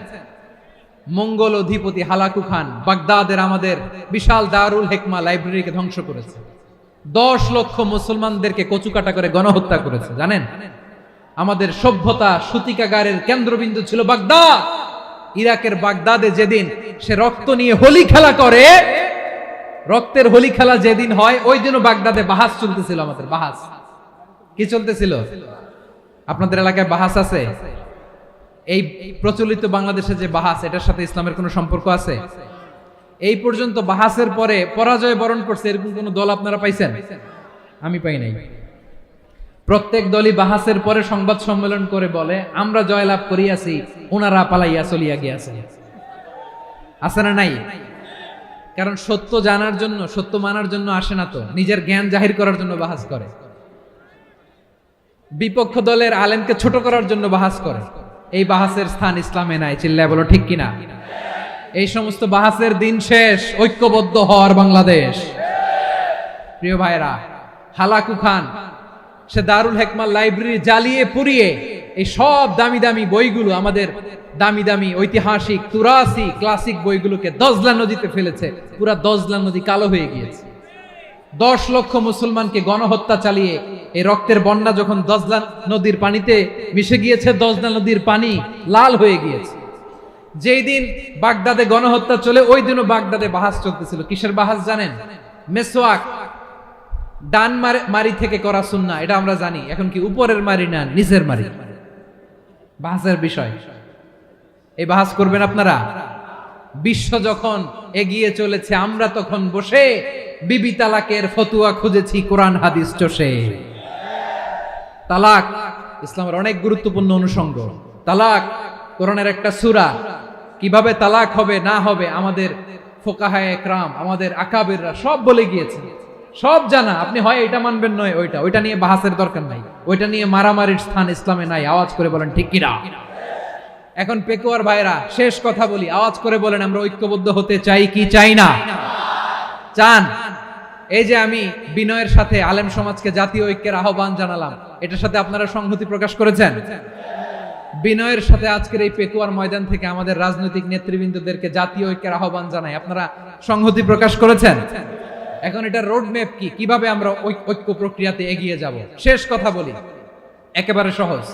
মঙ্গল অধিপতি হালাকু খান বাগদাদের আমাদের বিশাল দারুল হিকমা লাইব্রেরিকে ধ্বংস করেছে। 10 লক্ষ মুসলমানদেরকে কচুকাটা করে গণহত্যা করেছে। জানেন? আমাদের সভ্যতা সূতিকাগারের কেন্দ্রবিন্দু ছিল বাগদাদ। ইরাকের বাগদাদে যেদিন সে রক্ত নিয়ে হোলি খেলা করে, রক্তের হোলি খেলা যেদিন হয়, ওই দিনও বাগদাদে বাহাস চলতেছিল। আমাদের বাহাস কি চলতেছিল? আপনাদের এলাকায় বাহাস আছে? এই প্রচলিত বাংলাদেশে যে বাহাস, এটার সাথে ইসলামের কোনো সম্পর্ক আছে? এই পর্যন্ত বাহাসের পরে পরাজয় বরণ করছে এরকম কোন দল আপনারা পাইছেন? আমি পাই নাই। প্রত্যেক দলই বাহাসের পরে সংবাদ সম্মেলন করে বলে আমরা জয়লাভ করিয়াছি, ওনারা পালাইয়া চলিয়া গিয়াছে। আছে না নাই? কারণ সত্য জানার জন্য, সত্য মানার জন্য আসে না তো, নিজের জ্ঞান জাহির করার জন্য বাহাস করে। বিপক্ষ দলের আলেমকে ছোট করার জন্য বাহাস করে। এই বাহাসের স্থান ইসলামে নাই। চিল্লায় বলো ঠিক কিনা? এই সমস্ত বাহাসের দিন শেষ, ঐক্যবদ্ধ হওয়ার বাংলাদেশ। প্রিয় ভাইরা, হালাকু খান সে দারুল হেকমার লাইব্রেরি জ্বালিয়ে পুড়িয়ে এই সব দামি দামি বইগুলো, আমাদের দামি দামি ঐতিহাসিক তুরাসি ক্লাসিক বইগুলোকে দজলা নদীতে ফেলেছে। পুরা দজলা নদী কালো হয়ে গিয়েছে। 10 লক্ষ মুসলমানকে গণহত্যা চালিয়ে এই রক্তের বন্যা যখন দজলা নদীর পানিতে মিশে গিয়েছে, দজলা নদীর পানি লাল হয়ে গিয়েছে। যেই দিন বাগদাদে গণহত্যা চলে, ওই দিনও বাগদাদে বাহাস চলতেছিল। কিসের বাহাস জানেন? মেসওয়াক, ডান মারি থেকে করা সুন্নাহ, এটা আমরা জানি। এখন কি উপরের মারি না নিচের মারি? বাহাসের বিষয়। এই বাহাস করবেন আপনারা? বিশ্ব যখন এগিয়ে চলেছে, আমরা তখন বসে বিবি তালাকের ফতুয়া খুঁজেছি কোরআন হাদিস চষে। তালাক ইসলামের অনেক গুরুত্বপূর্ণ অনুষঙ্গ। তালাক কোরআনের একটা সূরা। কিভাবে তালাক হবে না হবে আমাদের ফোকাহায়ে একরাম, আমাদের আকাবিররা সব বলে গিয়েছে, সব জানা। আপনি হয় এটা মানবেন, নয় ওইটা। ওইটা নিয়ে বাহাসের দরকার নাই, ওইটা নিয়ে মারামারির স্থান ইসলামে নাই। আওয়াজ করে বলেন ঠিক কিনা? এখন পেকুয়ার ভাইরা, শেষ কথা বলি, আওয়াজ করে বলেন আমরা ঐক্যবদ্ধ হতে চাই কি চাই না? চান? এই যে আমি বিনয়ের সাথে আলেম সমাজকে জাতীয় ঐক্যের আহ্বান জানালাম, এটার সাথে আপনারা সংহতি প্রকাশ করেছেন? বিনয়ের সাথে আজকের এই পেকুয়ার ময়দান থেকে আমাদের রাজনৈতিক নেতৃবৃন্দদেরকে জাতীয় ঐক্যের আহ্বান জানাই, আপনারা সংহতি প্রকাশ করেছেন? এখন এটা রোড ম্যাপ কি, কিভাবে আমরা ঐক্য প্রক্রিয়াতে এগিয়ে যাব? শেষ কথা বলি, একেবারে সহজ।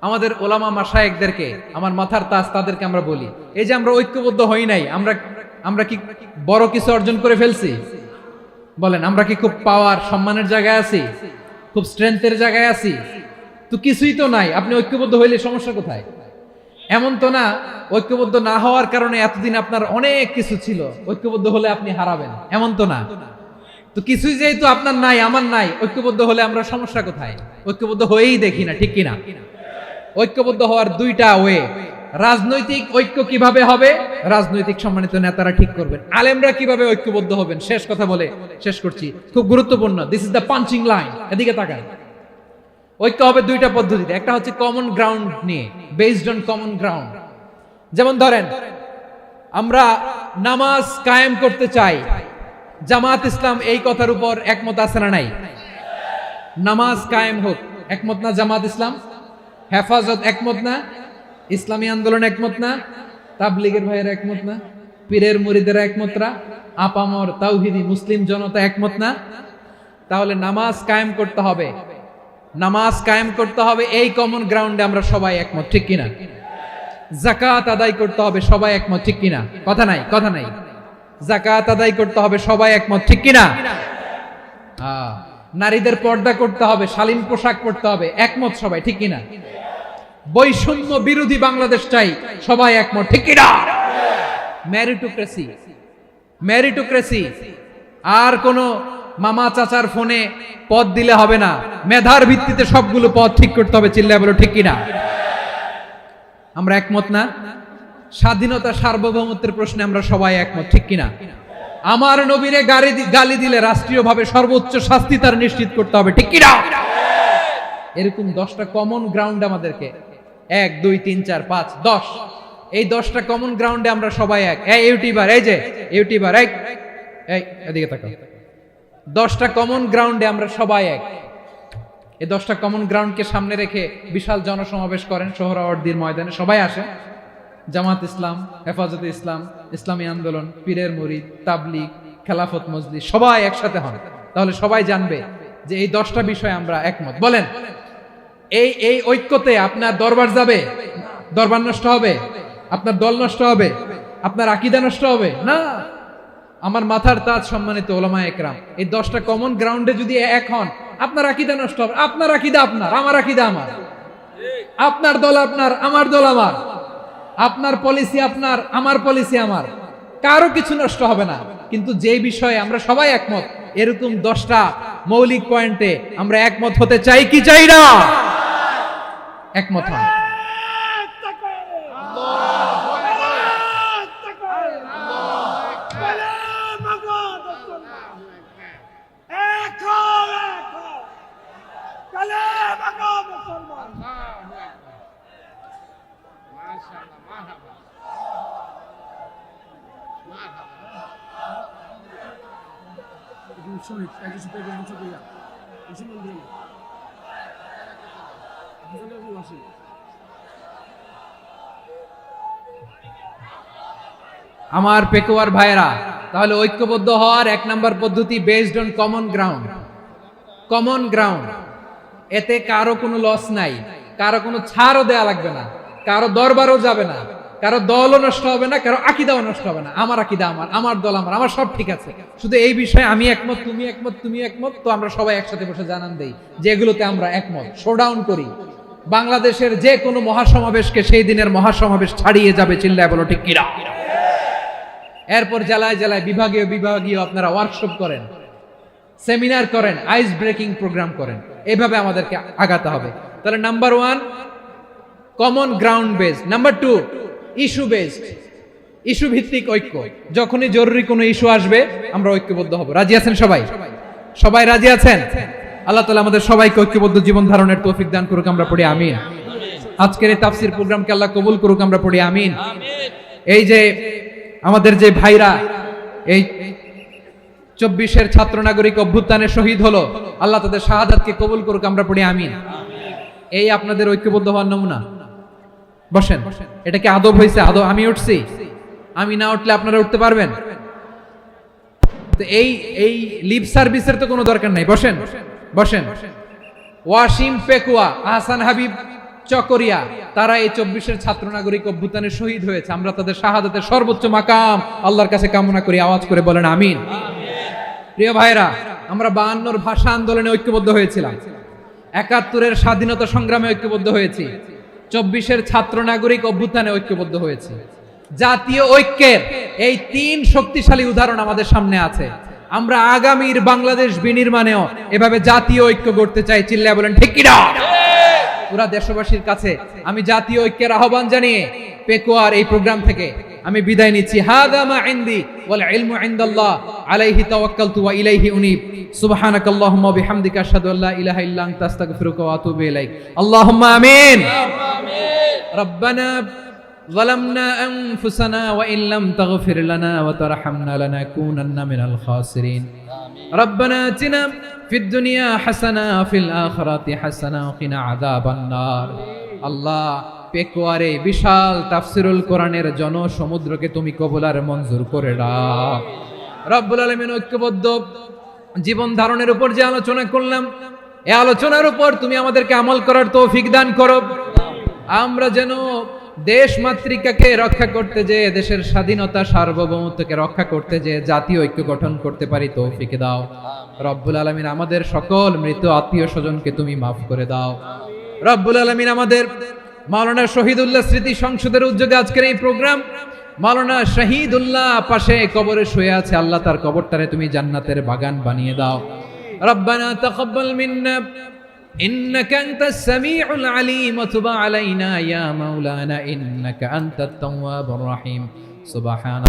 আমাদের ওলামা মাশায়েখদেরকে, আমার মাথার তাজ, তাদেরকে আমরা বলি, এই যে আমরা ঐক্যবদ্ধ হই নাই, আমরা কি বড় কিছু অর্জন করে ফেলছি? বলেন, আমরা কি খুব পাওয়ার সম্মানের জায়গায় আছি? খুব স্ট্রেংথের জায়গায় আছি? তো কিছুই তো নাই। আপনি ঐক্যবদ্ধ হইলে সমস্যা কোথায়? এমন তো না ঐক্যবদ্ধ না হওয়ার কারণে এতদিন আপনার অনেক কিছু ছিল, ঐক্যবদ্ধ হলে আপনি হারাবেন, এমন তো না। তো কিছুই যেহেতু আপনার নাই, আমার নাই, ঐক্যবদ্ধ হলে আমরা সমস্যা কোথায়? ঐক্যবদ্ধ হয়েই দেখি না, ঠিক কিনা? ঐক্যবদ্ধ হওয়ার দুইটা ওয়ে। রাজনৈতিক ঐক্য কিভাবে হবে? রাজনৈতিক সম্মানিত নেতারা ঠিক করবেন। আলেমরা কিভাবে ঐক্যবদ্ধ হবেন? শেষ কথা বলে শেষ করছি, খুব গুরুত্বপূর্ণ। This is the punching line. এদিকে তাকান। ঐক্য হবে দুইটা পদ্ধতিতে। একটা হচ্ছে কমন গ্রাউন্ড নিয়ে, বেসড অন কমন গ্রাউন্ড। যেমন ধরেন, আমরা নামাজ কায়েম করতে চাই, জামাত ইসলাম এই কথার উপর একমত আছে না নাই? নামাজ কায়েম হোক, একমত না জামাত ইসলাম? হেফাজত একমত না? ইসলামী আন্দোলন একমত না? তাবলীগের ভাইয়েরা একমত না? পীরের মুরিদেরা একমত না? আপামর তাওহীদি মুসলিম জনতা একমত না? তাহলে নামাজ কায়েম করতে হবে, নামাজ কায়েম করতে হবে এই কমন গ্রাউন্ডে আমরা সবাই একমত, ঠিক কিনা? যাকাত আদায় করতে হবে, সবাই একমত, ঠিক কিনা? কথা নাই, কথা নাই। যাকাত আদায় করতে হবে, সবাই একমত, ঠিক কিনা? নারীদের পর্দা করতে হবে, শালীন পোশাক পরতে হবে, একমত সবাই, ঠিক কিনা? বৈষম্য বিরোধী বাংলাদেশ চাই, সবাই একমত, ঠিক কিনা? Meritocracy, meritocracy. আর কোন মামা চাচার ফোনে পদ দিলে হবে না, মেধার ভিত্তিতে সবগুলো পদ ঠিক করতে হবে। চিল্লায় বলো ঠিক কিনা? আমরা একমত না? স্বাধীনতা সার্বভৌমত্বের প্রশ্নে আমরা সবাই একমত, ঠিক কিনা? আমার নবীরে গালি দিলে রাষ্ট্রীয়ভাবে সর্বোচ্চ শাস্তি তার নিশ্চিত করতে হবে, ঠিক কিনা? এরকম 10টা কমন গ্রাউন্ড আমাদেরকে, 1 2 3 4 5 10, এই 10টা কমন গ্রাউন্ডে আমরা সবাই এক। এই ইউটিউবার, এই যে ইউটিউবার, এই এদিকে তাকাও। 10টা কমন গ্রাউন্ডে আমরা সবাই এক। এই 10টা কমন গ্রাউন্ডকে সামনে রেখে বিশাল জনসমাবেশ করেন সোহরাওয়ার্দীর ময়দানে, সবাই আসেন। জামাত ইসলাম, হেফাজতে ইসলাম, ইসলামী আন্দোলন, পীরের মুরিদ, তাবলীগ, খেলাফত মজলিস, সবাই একসাথে হন। তাহলে সবাই জানবে যে এই 10টা বিষয়ে আমরা একমত। বলেন, এই ঐক্যতে আপনার দরবার যাবে? দরবার নষ্ট হবে? আপনার দল নষ্ট হবে? আপনার আকীদা নষ্ট হবে না? আমার মাথার তাজ সম্মানিত ওলামায়ে একরাম, এই 10টা কমন গ্রাউন্ডে যদি এক হন, আপনার আকীদা নষ্ট হবে? আপনার আকীদা আপনার, আমার আকীদা আমার। আপনার দল আপনার, আমার দল আমার, আপনার পলিসি আপনার, আমার পলিসি আমার, কারো কিছু নষ্ট হবে না। কিন্তু যে বিষয়ে আমরা সবাই একমত, এরকম 10টা মৌলিক পয়েন্টে আমরা একমত হতে চাই কি চাই না? একমত হন। আমার পেকুয়ার ভাইরা, তাহলে ঐক্যবদ্ধ হওয়ার 1 নাম্বার পদ্ধতি based on common ground. Common ground, এতে কারো কোনো লস নাই, কারো কোনো ছাড়ও দেয়া লাগবে না, কারো দরবারও যাবে না, কারো দলও নষ্ট হবে না, কারো আকীদাও নষ্ট হবে না। আমার আকীদা আমার, আমার দল আমার, আমার সব ঠিক আছে। শুধু এই বিষয়ে আমি একমত, তুমি একমত, তুমি একমত, তো আমরা সবাই একসাথে বসে জানান দেই যেগুলোতে আমরা একমত, শোডাউন করি। বাংলাদেশের যে কোনো মহাসমাবেশকে সেই দিনের মহাসমাবেশ ছাড়িয়ে যাবে, চিল্লায় বলো ঠিক কিনা? এরপর জেলায় জেলায় বিভাগীয় বিভাগীয় আপনারা ওয়ার্কশপ করেন, সেমিনার করেন, আইস ব্রেকিং প্রোগ্রাম করেন। এইভাবে আমাদেরকে আগাতে হবে। তাহলে number 1 common ground based, number 2 issue based, issue ভিত্তিক ঐক্য। যখনই জরুরি কোনো ইস্যু আসবে আমরা ঐক্যবদ্ধ হব। রাজি আছেন সবাই? সবাই রাজি আছেন? আল্লাহ তাআলা আমাদের সবাইকে ঐক্যবদ্ধ জীবন ধারণের তৌফিক দান করুক, আমরা পড়ি আমিন। আজকের এই তাফসীর প্রোগ্রামকে আল্লাহ কবুল করুক, আমরা পড়ি আমিন। এই যে আমাদের যে ভাইরা এই 24-এর ছাত্র নাগরিক অভ্যুত্থানে শহীদ হলো, আল্লাহ তাদের শাহাদাতকে কবুল করুক, আমরা পড়ি আমিন। এই আপনাদের ঐক্যবদ্ধ হওয়ার নমুনা। বসেন, এটা কি আদব হয়েছে? আদব আমি উঠছি, আমি না উঠলে আপনারা উঠতে পারবেন? তো এই লিপ সার্ভিসের তো কোনো দরকার নাই। বসেন বসেন। ওয়াসিম পেকুয়া, আহসান হাবিব চকরিয়া, তারা এই 24-এর ছাত্র নাগরিক অভ্যুত্থানে শহীদ হয়েছে। আমরা তাদের শাহাদাতের সর্বোচ্চ মাকাম আল্লাহর কাছে কামনা করি। আওয়াজ করে বলেন আমিন। প্রিয় ভাইরা, আমরা 52-র ভাষা আন্দোলনে ঐক্যবদ্ধ হয়েছিলাম, 71-এর স্বাধীনতা সংগ্রামে ঐক্যবদ্ধ হয়েছি, 24-এর ছাত্র নাগরিক অভ্যুত্থানে ঐক্যবদ্ধ হয়েছি। জাতীয় ঐক্যের এই 3 শক্তিশালী উদাহরণ আমাদের সামনে আছে। আমরা আগামীর বাংলাদেশ বিনির্মাণেও এভাবে জাতীয় ঐক্য গড়তে চাই। চিল্লায়া বলেন ঠিক কিনা? পুরা দেশবাসীর কাছে আমি জাতীয় ঐক্যের আহ্বান জানিয়ে পেকুয়ার এই প্রোগ্রাম থেকে আমি বিদায় নিচ্ছি। হাদা মা ইনদি ওয়াল ইলমু ইনদাল্লাহ আলাইহি তাওয়াক্কালতু ওয়া ইলাইহি উনীব। সুবহানাকাল্লাহুম্মা ওয়া বিহামদিকা আশহাদু আল্লা ইলাহা ইল্লা আনতা আস্তাগফিরুকা ওয়া আতুবু ইলাইক। আল্লাহুম্মা আমিন। রব্বানা ظلمنا أنفسنا وإن لم تغفر لنا وترحمنا لنكونن من الخاسرين. ربنا آتنا في الدنيا حسنة وفي الآخرة حسنة وقنا عذاب النار. আল্লাহ, পেকুয়ারে বিশাল তাফসিরুল কোরআনের জনসমুদ্রকে তুমি কবুল আর মঞ্জুর করে দাও। রব্বুল আলামিন, ঐক্যবদ্ধ জীবন ধারণের উপর যে আলোচনা করলাম, এই আলোচনার উপর তুমি আমাদেরকে আমল করার তৌফিক দান করো। আমরা যেন দেশ মাতৃকাকে রক্ষা করতে যে, দেশের স্বাধীনতা সার্বভৌমত্বকে রক্ষা করতে যে জাতীয় ঐক্য গঠন করতে পারি, তৌফিক দাও। রব্বুল আলামিন, আমাদের সকল মৃত আত্মীয় স্বজনকে তুমি মাফ করে দাও। রব্বুল আলামিন, আমাদের মাওলানা শহীদুল্লাহ স্মৃতি সংসদের উদ্যোগে আজকের এই প্রোগ্রাম, মাওলানা শহীদুল্লাহ পাশে কবরে শুয়ে আছে, আল্লাহ তার কবরটারে তুমি জান্নাতের বাগান বানিয়ে দাও। রব্বানা তাকাব্বাল মিন্না إنك أنت السميع العليم وتب علينا يا مولانا إنك أنت التواب الرحيم. سبحان